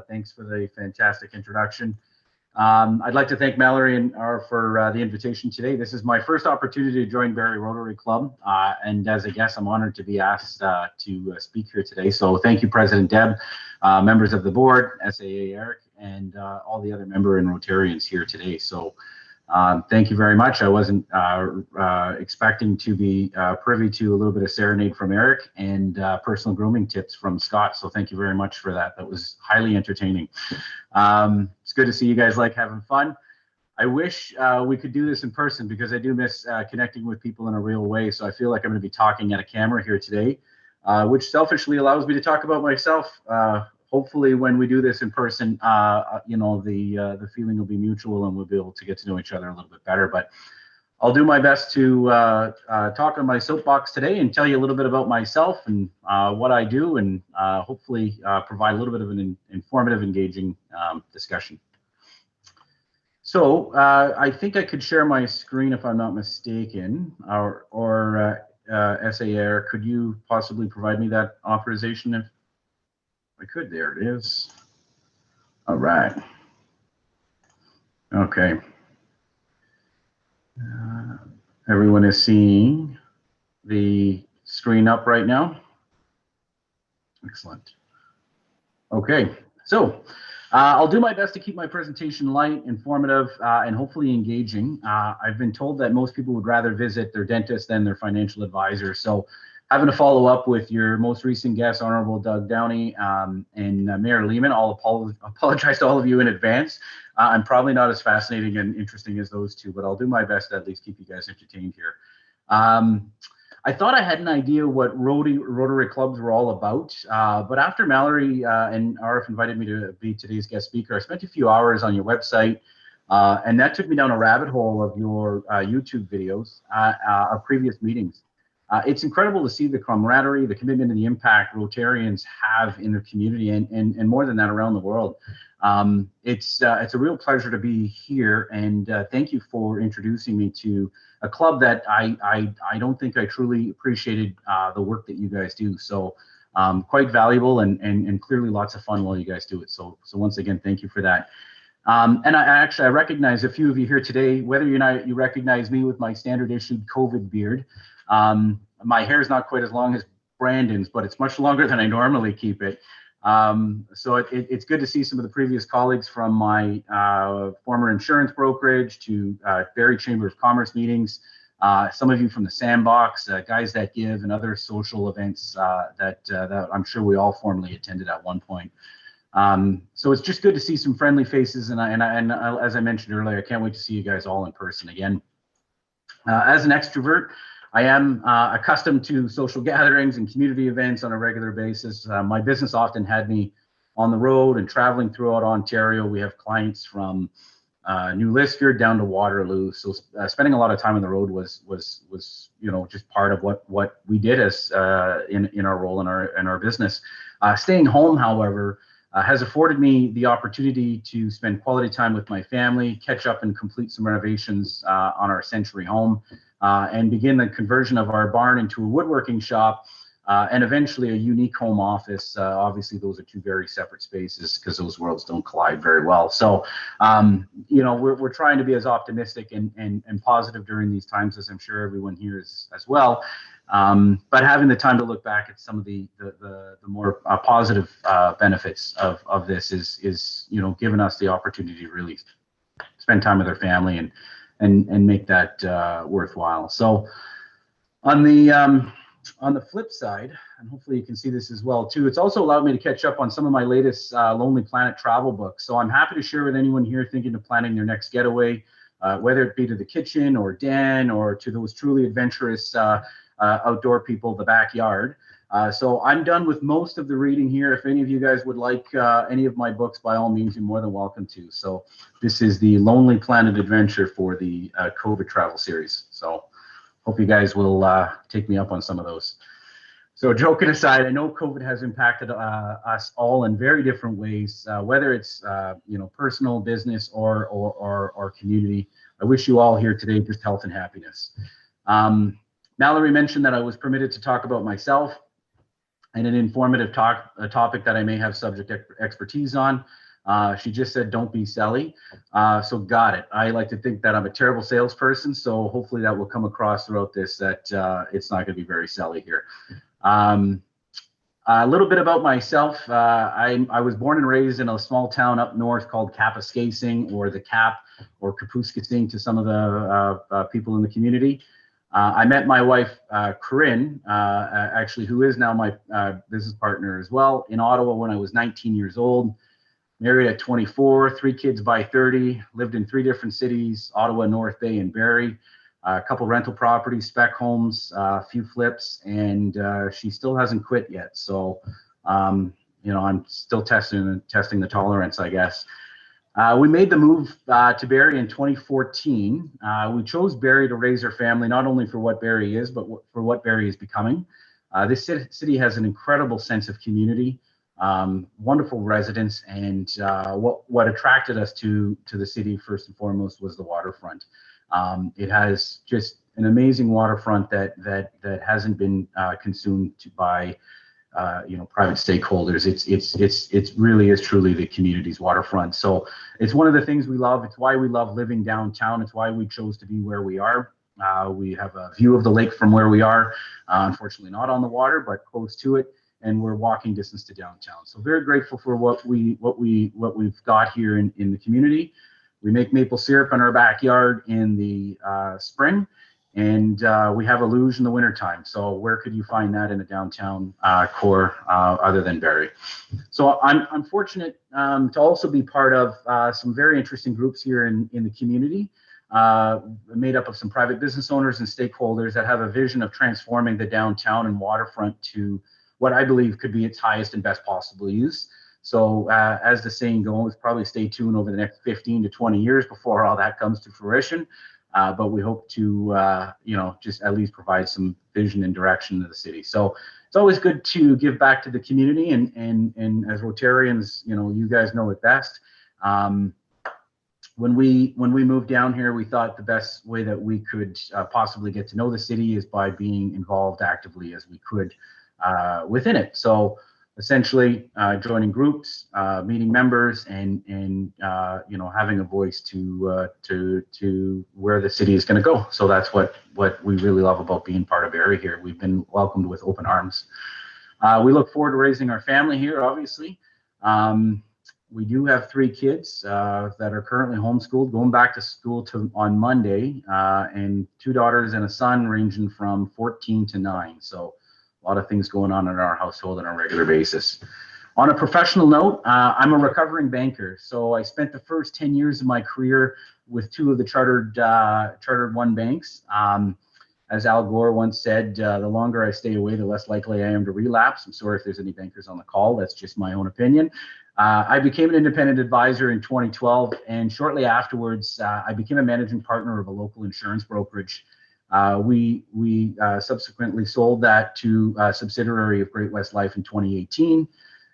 Thanks for the fantastic introduction. I'd like to thank Mallory and for the invitation today. This is my first opportunity to join Barrie Rotary Club, and as a guest, I'm honored to be asked to speak here today. So thank you, President Deb, members of the board, SAA Eric, and all the other member and Rotarians here today. So thank you very much. I wasn't expecting to be privy to a little bit of serenade from Eric and personal grooming tips from Scott. So thank you very much for that. That was highly entertaining. It's good to see you guys like having fun. I wish we could do this in person because I do miss connecting with people in a real way. So I feel like I'm going to be talking at a camera here today, which selfishly allows me to talk about myself. Hopefully when we do this in person, you know, the feeling will be mutual and we'll be able to get to know each other a little bit better. But I'll do my best to talk on my soapbox today and tell you a little bit about myself and what I do, and hopefully provide a little bit of an informative, engaging discussion. So I think I could share my screen if I'm not mistaken, or SAR, could you possibly provide me that authorization if I could? There it is. All right. Okay. Everyone is seeing the screen up right now. Excellent. Okay, so I'll do my best to keep my presentation light, informative, and hopefully engaging. I've been told that most people would rather visit their dentist than their financial advisor. So having to follow up with your most recent guest, Honorable Doug Downey, and Mayor Lehman, I'll apologize to all of you in advance. I'm probably not as fascinating and interesting as those two, but I'll do my best to at least keep you guys entertained here. I thought I had an idea what Rotary clubs were all about, but after Mallory and RF invited me to be today's guest speaker, I spent a few hours on your website, and that took me down a rabbit hole of your YouTube videos of previous meetings. It's incredible to see the camaraderie, the commitment, and the impact Rotarians have in their community, and more than that, around the world. It's a real pleasure to be here, and thank you for introducing me to a club that I don't think I truly appreciated the work that you guys do. So quite valuable and clearly lots of fun while you guys do it. So once again, thank you for that. And I recognize a few of you here today, whether you recognize me with my standard issued COVID beard. My hair is not quite as long as Brandon's, but it's much longer than I normally keep it. So it's good to see some of the previous colleagues from my former insurance brokerage to Barrie Chamber of Commerce meetings, some of you from the Sandbox, Guys That Give, and other social events that I'm sure we all formally attended at one point. So it's just good to see some friendly faces, and as I mentioned earlier, I can't wait to see you guys all in person again. As an extrovert, I am accustomed to social gatherings and community events on a regular basis. My business often had me on the road and traveling throughout Ontario. We have clients from New Liskeard down to Waterloo, so spending a lot of time on the road was you know, just part of what we did as in our role in our business. Staying home, however, has afforded me the opportunity to spend quality time with my family, catch up and complete some renovations on our Century home. and begin the conversion of our barn into a woodworking shop, and eventually a unique home office. Obviously, those are two very separate spaces because those worlds don't collide very well. So, you know, we're trying to be as optimistic and positive during these times, as I'm sure everyone here is as well. But having the time to look back at some of the more positive benefits of this is, you know, giving us the opportunity to really spend time with our family and make that worthwhile. So on the flip side, and hopefully you can see this as well too, it's also allowed me to catch up on some of my latest Lonely Planet travel books. So I'm happy to share with anyone here thinking of planning their next getaway, whether it be to the kitchen or den or to those truly adventurous outdoor people, the backyard. So I'm done with most of the reading here. If any of you guys would like any of my books, by all means, you're more than welcome to. So this is the Lonely Planet Adventure for the COVID travel series. So hope you guys will take me up on some of those. So joking aside, I know COVID has impacted us all in very different ways, whether it's you know, personal, business, or community. I wish you all here today just health and happiness. Mallory mentioned that I was permitted to talk about myself and an informative topic that I may have subject expertise on. She just said, don't be Sally. So got it. I like to think that I'm a terrible salesperson. So hopefully that will come across throughout this, that it's not going to be very Sally here. A little bit about myself. I was born and raised in a small town up north called Kapuskasing, or the Cap, or Kapuskasing to some of the people in the community. I met my wife, Corinne, actually, who is now my business partner as well, in Ottawa when I was 19 years old. Married at 24, 3 kids by 30, lived in 3 different cities, Ottawa, North Bay, and Barrie. A couple rental properties, spec homes, a few flips, and she still hasn't quit yet. So, you know, I'm still testing the tolerance, I guess. We made the move to Barrie in 2014. We chose Barrie to raise our family, not only for what Barrie is, but for what Barrie is becoming. This city has an incredible sense of community, wonderful residents, and what attracted us to the city first and foremost was the waterfront. It has just an amazing waterfront that hasn't been consumed by you know, private stakeholders. It's really is truly the community's waterfront. So it's one of the things we love. It's why we love living downtown. It's why we chose to be where we are. We have a view of the lake from where we are. Unfortunately, not on the water, but close to it, and we're walking distance to downtown. So very grateful for what we've got here in the community. We make maple syrup in our backyard in the spring, and we have a luge in the wintertime. So where could you find that in a downtown core other than Barrie? So I'm fortunate to also be part of some very interesting groups here in the community, made up of some private business owners and stakeholders that have a vision of transforming the downtown and waterfront to what I believe could be its highest and best possible use. So as the saying goes, probably stay tuned over the next 15 to 20 years before all that comes to fruition. But we hope to, you know, just at least provide some vision and direction to the city. So it's always good to give back to the community. And as Rotarians, you know, you guys know it best. When we moved down here, we thought the best way that we could possibly get to know the city is by being involved actively as we could within it. So essentially joining groups, meeting members, and you know, having a voice to where the city is going to go. So that's what we really love about being part of Barrie here. We've been welcomed with open arms. We look forward to raising our family here, obviously. We do have 3 kids that are currently homeschooled, going back to school on Monday, and 2 daughters and a son ranging from 14 to 9. So a lot of things going on in our household on a regular basis. On a professional note, I'm a recovering banker. So I spent the first 10 years of my career with 2 of the chartered 1 banks. As Al Gore once said, the longer I stay away, the less likely I am to relapse. I'm sorry if there's any bankers on the call. That's just my own opinion. I became an independent advisor in 2012, and shortly afterwards, I became a managing partner of a local insurance brokerage. We subsequently sold that to a subsidiary of Great West Life in 2018.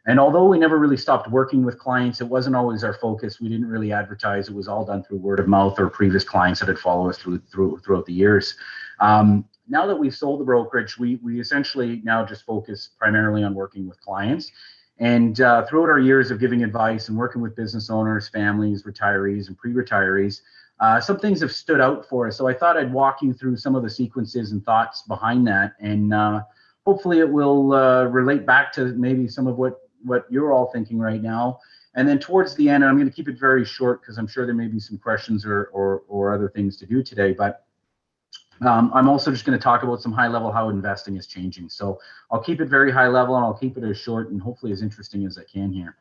And although we never really stopped working with clients, it wasn't always our focus. We didn't really advertise. It was all done through word of mouth or previous clients that had followed us throughout the years. Now that we've sold the brokerage, we essentially now just focus primarily on working with clients. And throughout our years of giving advice and working with business owners, families, retirees, and pre-retirees, some things have stood out for us. So I thought I'd walk you through some of the sequences and thoughts behind that. And hopefully it will relate back to maybe some of what you're all thinking right now. And then towards the end, and I'm going to keep it very short because I'm sure there may be some questions or other things to do today, but I'm also just going to talk about some high level how investing is changing. So I'll keep it very high level and I'll keep it as short and hopefully as interesting as I can here.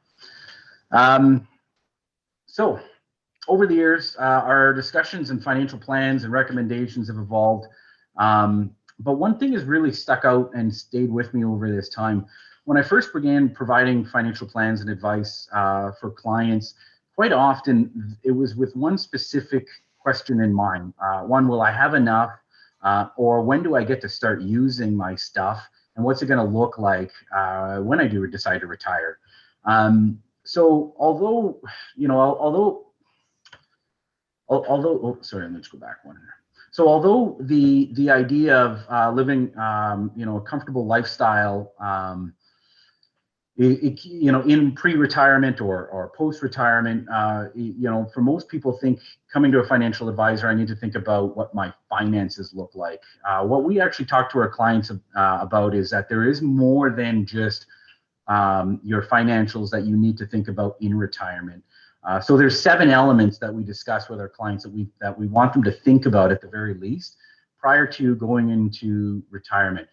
So over the years, our discussions and financial plans and recommendations have evolved. But one thing has really stuck out and stayed with me over this time. When I first began providing financial plans and advice for clients, quite often it was with one specific question in mind. One, will I have enough? Or when do I get to start using my stuff? And what's it going to look like when I do decide to retire? So although, oh, sorry, let's go back one here. So although the idea of living, a comfortable lifestyle, in pre-retirement or post-retirement, for most people coming to a financial advisor, I need to think about what my finances look like. What we actually talk to our clients about is that there is more than just your financials that you need to think about in retirement. So there's 7 elements that we discuss with our clients that we want them to think about at the very least prior to going into retirement.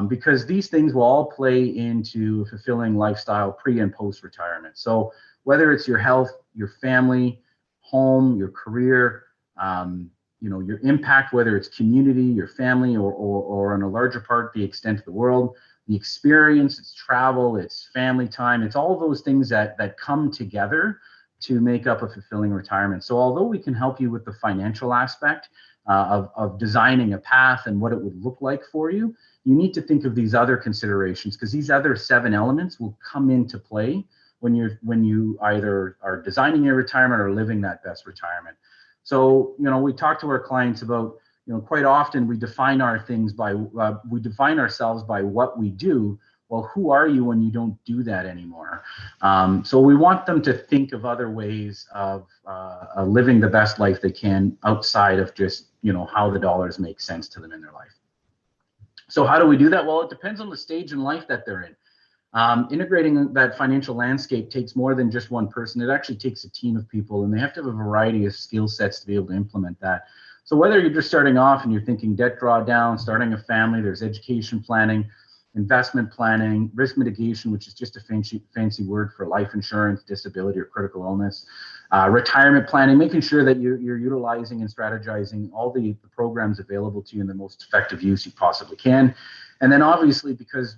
Because these things will all play into a fulfilling lifestyle pre and post retirement. So whether it's your health, your family, home, your career, your impact, whether it's community, your family, or on a larger part, the extent of the world, the experience, it's travel, it's family time, it's all those things that come together to make up a fulfilling retirement. So although we can help you with the financial aspect of designing a path and what it would look like for you, you need to think of these other considerations because these other 7 elements will come into play when you either are designing your retirement or living that best retirement. So, we talk to our clients about, quite often we define ourselves by what we do. Well, who are you when you don't do that anymore? So we want them to think of other ways of living the best life they can outside of just, how the dollars make sense to them in their life. So how do we do that? Well, it depends on the stage in life that they're in. Integrating that financial landscape takes more than just one person. It actually takes a team of people, and they have to have a variety of skill sets to be able to implement that. So whether you're just starting off and you're thinking debt drawdown, starting a family, there's education planning, investment planning, risk mitigation, which is just a fancy word for life insurance, disability, or critical illness, retirement planning, making sure that you're utilizing and strategizing all the programs available to you in the most effective use you possibly can. And then obviously, because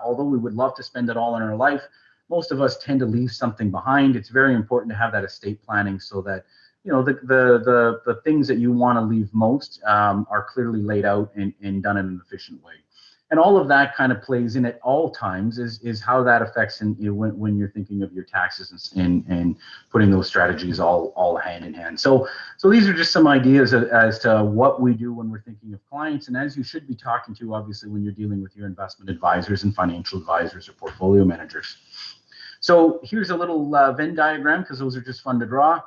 although we would love to spend it all in our life, most of us tend to leave something behind. It's very important to have that estate planning so that the things that you want to leave most are clearly laid out and done in an efficient way. And all of that kind of plays in at all times is how that affects when you're thinking of your taxes and putting those strategies all hand in hand. So these are just some ideas as to what we do when we're thinking of clients, and as you should be talking to, obviously, when you're dealing with your investment advisors and financial advisors or portfolio managers. So here's a little Venn diagram because those are just fun to draw.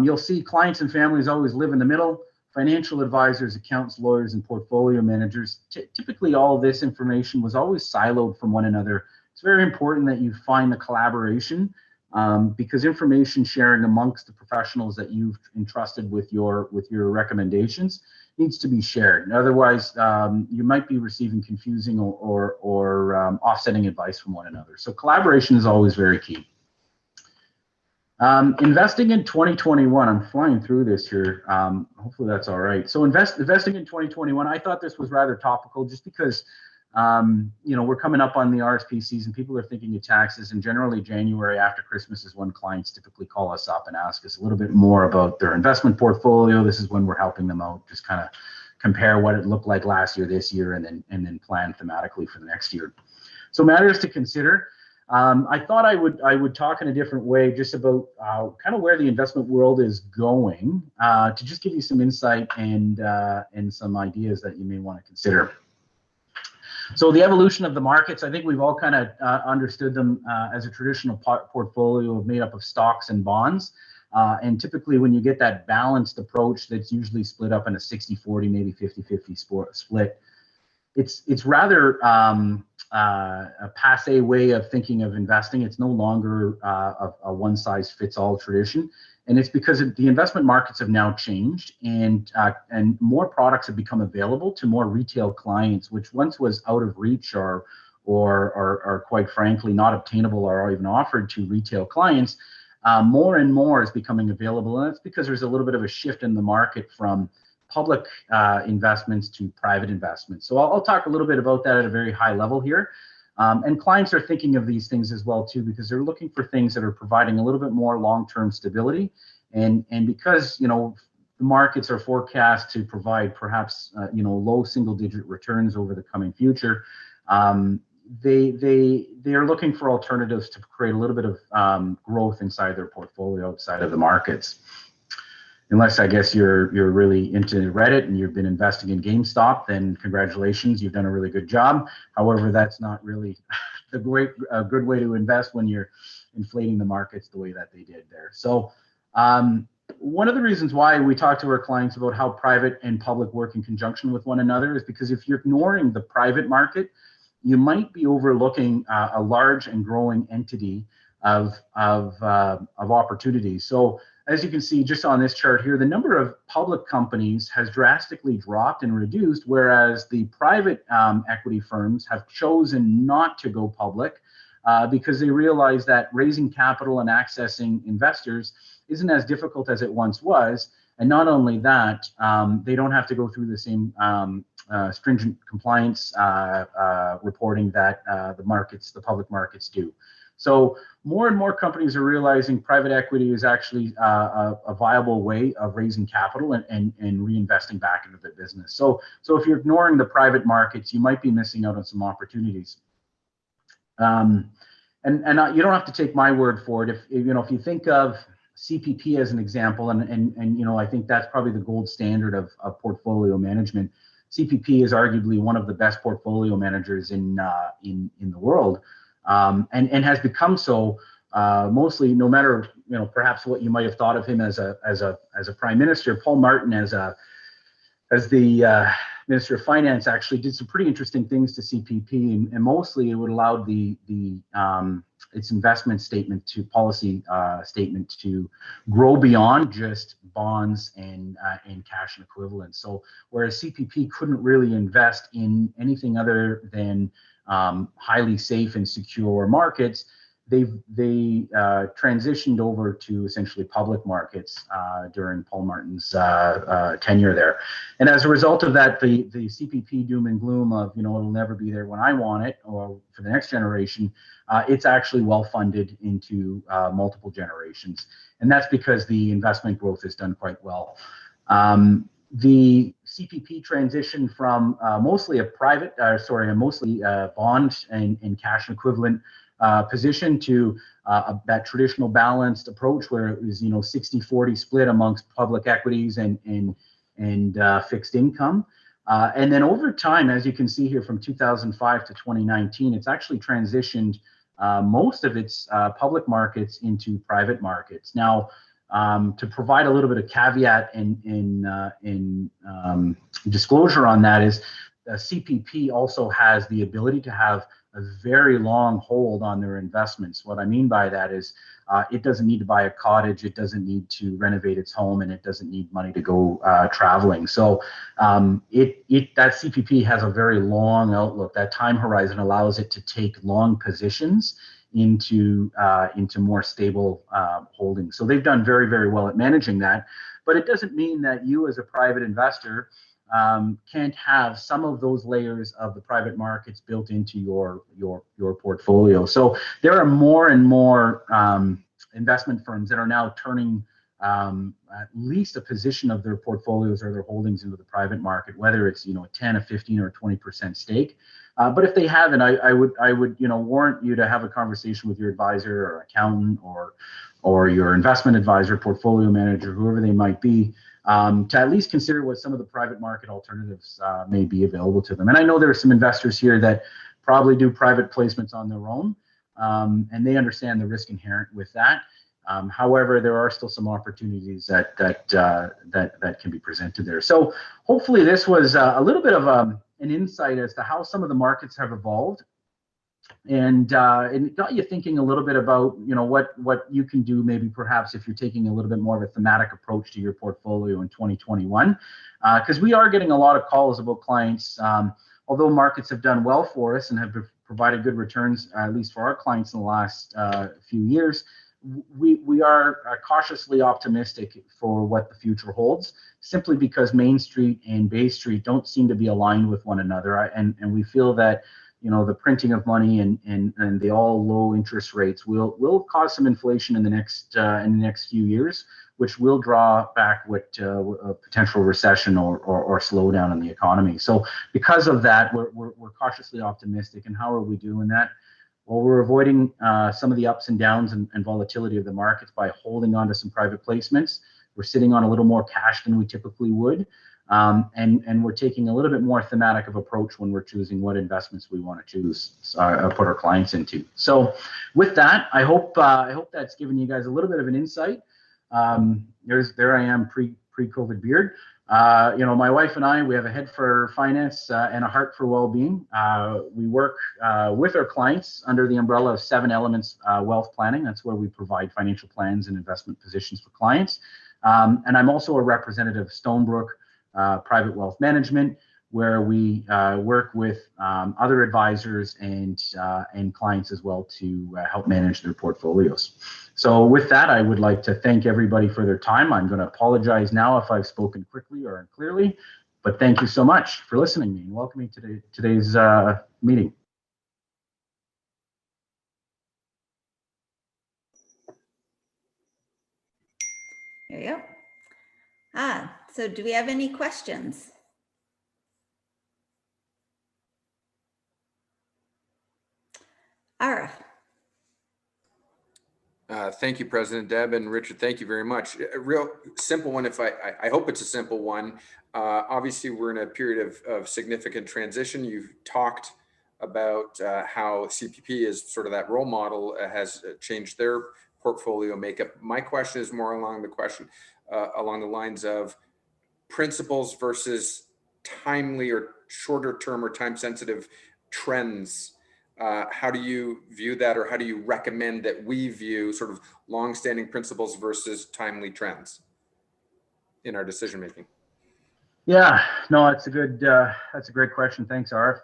You'll see clients and families always live in the middle. Financial advisors, accountants, lawyers, and portfolio managers. Typically, all of this information was always siloed from one another. It's very important that you find the collaboration because information sharing amongst the professionals that you've entrusted with your recommendations needs to be shared. Otherwise, you might be receiving confusing or offsetting advice from one another. So collaboration is always very key. Investing in 2021, I'm flying through this here. Hopefully that's all right. So investing in 2021, I thought this was rather topical just because, we're coming up on the RSP season. People are thinking of taxes, and generally January after Christmas is when clients typically call us up and ask us a little bit more about their investment portfolio. This is when we're helping them out, just kind of compare what it looked like last year, this year, and then plan thematically for the next year. So matters to consider. I thought I would talk in a different way just about kind of where the investment world is going to just give you some insight and some ideas that you may want to consider. So the evolution of the markets, I think we've all kind of understood them as a traditional portfolio made up of stocks and bonds. And typically when you get that balanced approach that's usually split up in a 60-40, maybe 50-50 split, it's rather a passe way of thinking of investing. It's no longer a one-size-fits-all tradition. And it's because the investment markets have now changed, and more products have become available to more retail clients, which once was out of reach or quite frankly not obtainable or even offered to retail clients. More and more is becoming available, and that's because there's a little bit of a shift in the market from public investments to private investments. So I'll talk a little bit about that at a very high level here. And clients are thinking of these things as well too, because they're looking for things that are providing a little bit more long-term stability. And because, you know, the markets are forecast to provide perhaps, you know, low single-digit returns over the coming future, they are looking for alternatives to create a little bit of growth inside their portfolio outside of the markets. Unless I guess you're really into Reddit and you've been investing in GameStop, then congratulations, you've done a really good job. However, that's not really a good way to invest when you're inflating the markets the way that they did there. So one of the reasons why we talk to our clients about how private and public work in conjunction with one another is because if you're ignoring the private market, you might be overlooking a large and growing entity of opportunities. So as you can see just on this chart here, the number of public companies has drastically dropped and reduced, whereas the private equity firms have chosen not to go public because they realize that raising capital and accessing investors isn't as difficult as it once was. And not only that, they don't have to go through the same stringent compliance reporting that the public markets do. So more and more companies are realizing private equity is actually a viable way of raising capital and reinvesting back into the business. So if you're ignoring the private markets, you might be missing out on some opportunities. And you don't have to take my word for it. If you think of CPP as an example, and you know, I think that's probably the gold standard of portfolio management. CPP is arguably one of the best portfolio managers in the world. And has become so mostly, no matter, you know, perhaps what you might have thought of him as a prime minister. Paul Martin as the Minister of Finance actually did some pretty interesting things to CPP, and mostly it would allow its investment statement to policy statement to grow beyond just bonds and cash and equivalents. So whereas CPP couldn't really invest in anything other than highly safe and secure markets, they transitioned over to essentially public markets during Paul Martin's tenure there. And as a result of that, the CPP doom and gloom of, you know, it'll never be there when I want it or for the next generation, it's actually well funded into multiple generations. And that's because the investment growth has done quite well. The CPP transition from mostly a mostly bond and cash equivalent position to that traditional balanced approach where it was, you know, 60-40 split amongst public equities and fixed income. And then over time, as you can see here from 2005 to 2019, it's actually transitioned most of its public markets into private markets. Now, to provide a little bit of caveat in disclosure on that is CPP also has the ability to have a very long hold on their investments. What I mean by that is it doesn't need to buy a cottage, it doesn't need to renovate its home, and it doesn't need money to go traveling. So that CPP has a very long outlook. That time horizon allows it to take long positions into more stable holdings. So they've done very, very well at managing that. But it doesn't mean that you as a private investor can't have some of those layers of the private markets built into your portfolio. So there are more and more investment firms that are now turning at least a position of their portfolios or their holdings into the private market, whether it's, a 10, a 15, or a 20% stake. But if they haven't, I would warrant you to have a conversation with your advisor or accountant or your investment advisor, portfolio manager, whoever they might be, to at least consider what some of the private market alternatives may be available to them. And I know there are some investors here that probably do private placements on their own, and they understand the risk inherent with that. However, there are still some opportunities that can be presented there. So hopefully this was a little bit of an insight as to how some of the markets have evolved, and it got you thinking a little bit about what you can do, maybe perhaps if you're taking a little bit more of a thematic approach to your portfolio in 2021, because we are getting a lot of calls about clients. Although markets have done well for us and have provided good returns, at least for our clients in the last few years, we are cautiously optimistic for what the future holds, simply because Main Street and Bay Street don't seem to be aligned with one another, and we feel that the printing of money and the all low interest rates will cause some inflation in the next few years, which will draw back what a potential recession or slowdown in the economy. So because of that, we're cautiously optimistic. And how are we doing that? Well, we're avoiding some of the ups and downs and volatility of the markets by holding on to some private placements. We're sitting on a little more cash than we typically would. And we're taking a little bit more thematic of approach when we're choosing what investments we want to put our clients into. So with that, I hope that's given you guys a little bit of an insight. There I am pre-COVID beard. My wife and I, we have a head for finance and a heart for well-being. We work with our clients under the umbrella of 7 Elements Wealth Planning. That's where we provide financial plans and investment positions for clients. And I'm also a representative of Stonebrook Private Wealth Management, where we work with other advisors and clients as well to help manage their portfolios. So with that, I would like to thank everybody for their time. I'm going to apologize now if I've spoken quickly or unclearly, but thank you so much for listening to me and welcoming to today's meeting. There you go. So do we have any questions? Ara. Thank you, President Deb, and Richard, thank you very much. A real simple one, if I hope it's a simple one. Obviously, we're in a period of significant transition. You've talked about how CPP is sort of that role model, has changed their portfolio makeup. My question is more along the lines of principles versus timely or shorter term or time sensitive trends. How do you view that, or how do you recommend that we view sort of long-standing principles versus timely trends in our decision making? Yeah, no, that's a great question. Thanks, Arf.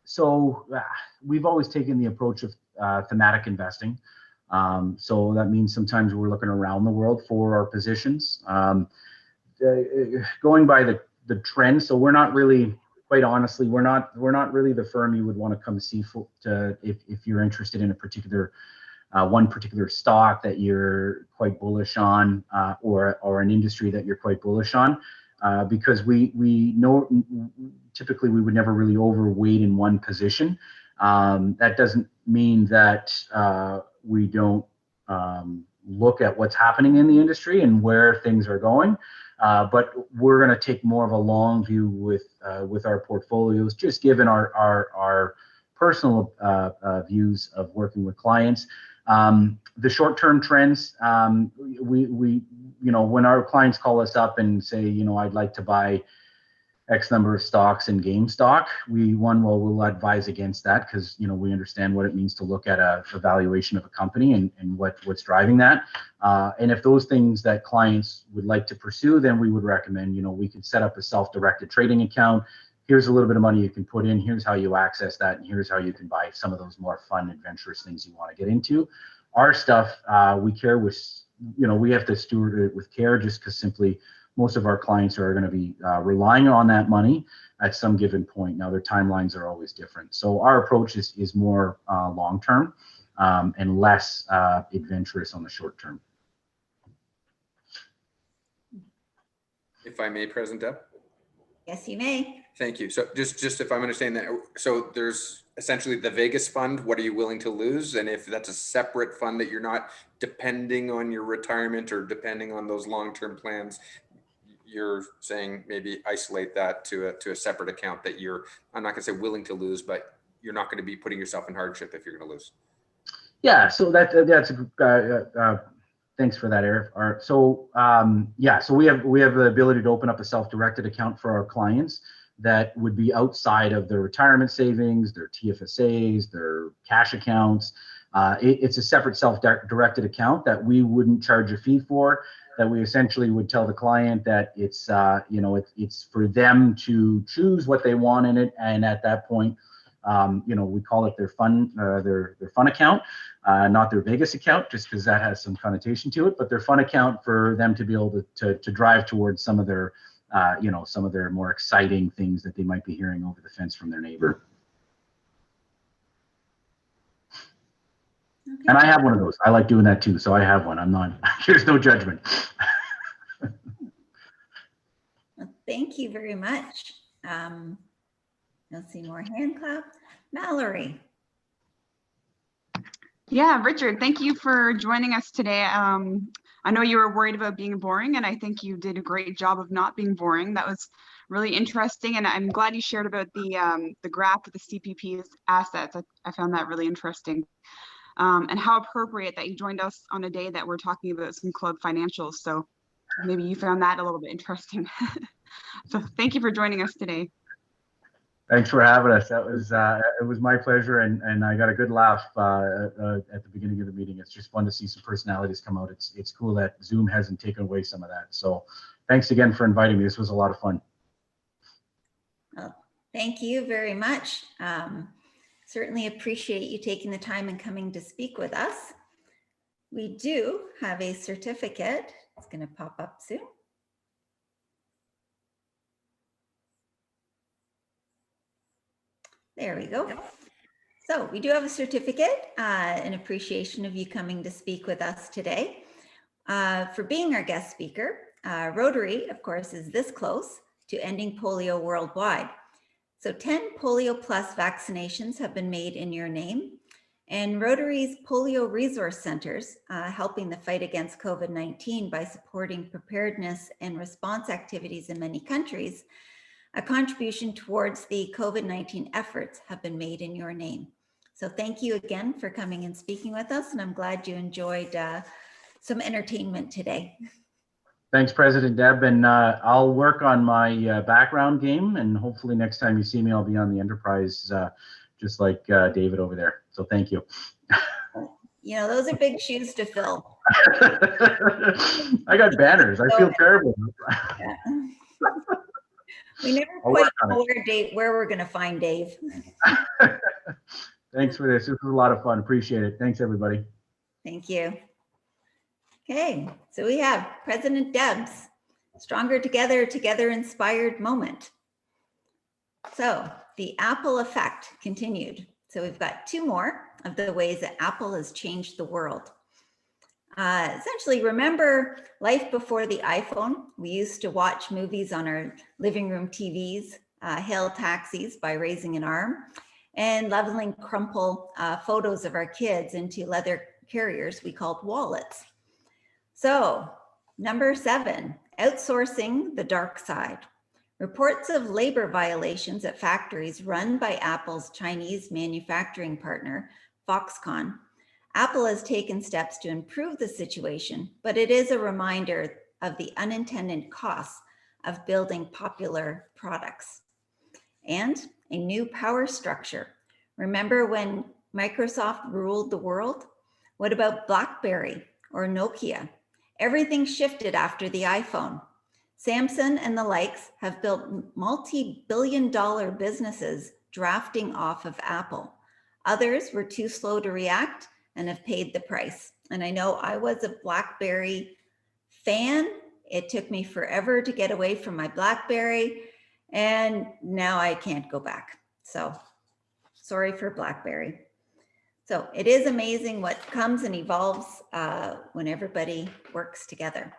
So we've always taken the approach of thematic investing. So that means sometimes we're looking around the world for our positions, going by the trends. So we're not really. Quite honestly, we're not really the firm you would want to come see if you're interested in a particular one particular stock that you're quite bullish on, or an industry that you're quite bullish on, because we know typically we would never really overweight in one position. That doesn't mean that we don't look at what's happening in the industry and where things are going. But we're going to take more of a long view with our portfolios, just given our personal views of working with clients. The short-term trends, we when our clients call us up and say, I'd like to buy X number of stocks in GameStop, we'll advise against that, because we understand what it means to look at a valuation of a company and what's driving that. And if those things that clients would like to pursue, then we would recommend, we could set up a self-directed trading account. Here's a little bit of money you can put in. Here's how you access that, and here's how you can buy some of those more fun, adventurous things you want to get into. Our stuff, we care with, we have to steward it with care, just because simply most of our clients are going to be relying on that money at some given point. Now, their timelines are always different. So our approach is more long-term and less adventurous on the short term. if I may, President Deb? Yes, you may. Thank you. So just if I'm understanding that, so there's essentially the Vegas fund, what are you willing to lose? And if that's a separate fund that you're not depending on your retirement or depending on those long-term plans, you're saying maybe isolate that to a separate account that you're, I'm not gonna say willing to lose, but you're not gonna be putting yourself in hardship if you're gonna lose. Yeah, so that's thanks for that, Eric. So yeah, so we have the ability to open up a self-directed account for our clients that would be outside of their retirement savings, their TFSAs, their cash accounts. It's a separate self-directed account that we wouldn't charge a fee for, that we essentially would tell the client that it's it's for them to choose what they want in it, and at that point, we call it their fun account, not their Vegas account, just because that has some connotation to it, but their fun account for them to be able to drive towards some of their some of their more exciting things that they might be hearing over the fence from their neighbor. Okay. And I have one of those. I like doing that too. So I have one. I'm not, there's no judgment. Well, thank you very much. Let's see more hand clap. Mallory. Yeah, Richard, thank you for joining us today. I know you were worried about being boring, and I think you did a great job of not being boring. That was really interesting, and I'm glad you shared about the graph of the CPP's assets. I found that really interesting, and how appropriate that you joined us on a day that we're talking about some club financials. So maybe you found that a little bit interesting. So thank you for joining us today. Thanks for having us. That was it was my pleasure, and I got a good laugh at the beginning of the meeting. It's just fun to see some personalities come out. It's cool that Zoom hasn't taken away some of that. So thanks again for inviting me. This was a lot of fun. Well, thank you very much. Certainly appreciate you taking the time and coming to speak with us. We do have a certificate. It's going to pop up soon. There we go. So we do have a certificate in appreciation of you coming to speak with us today. For being our guest speaker, Rotary, of course, is this close to ending polio worldwide. So 10 polio plus vaccinations have been made in your name, and Rotary's polio resource centers helping the fight against COVID-19 by supporting preparedness and response activities in many countries. A contribution towards the COVID-19 efforts have been made in your name. So thank you again for coming and speaking with us, and I'm glad you enjoyed some entertainment today. Thanks, President Deb, and I'll work on my background game, and hopefully next time you see me, I'll be on the Enterprise, just like David over there. So thank you. You know, those are big shoes to fill. I got banners. I feel terrible. Yeah. We never quite know where we're going to find Dave. Thanks for this. This was a lot of fun. Appreciate it. Thanks, everybody. Thank you. Okay, so we have President Deb's Stronger Together, Together Inspired Moment. So the Apple effect continued. So we've got two more of the ways that Apple has changed the world. Essentially, remember life before the iPhone? We used to watch movies on our living room TVs, hail taxis by raising an arm, and leveling crumple photos of our kids into leather carriers we called wallets. So, number 7, outsourcing the dark side. Reports of labor violations at factories run by Apple's Chinese manufacturing partner, Foxconn. Apple has taken steps to improve the situation, but it is a reminder of the unintended costs of building popular products. And a new power structure. Remember when Microsoft ruled the world? What about BlackBerry or Nokia? Everything shifted after the iPhone. Samsung and the likes have built multi-billion-dollar businesses drafting off of Apple. Others were too slow to react and have paid the price. And I know I was a BlackBerry fan. It took me forever to get away from my BlackBerry, and now I can't go back. So sorry for BlackBerry. So it is amazing what comes and evolves when everybody works together.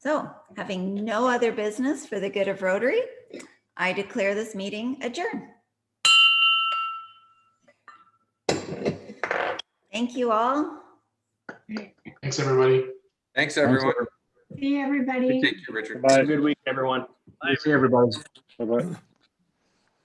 So, having no other business for the good of Rotary, I declare this meeting adjourned. Thank you all. Thanks, everybody. Thanks, everyone. See everybody. Thank you, Richard. Have a good week, everyone. See everybody. Bye-bye.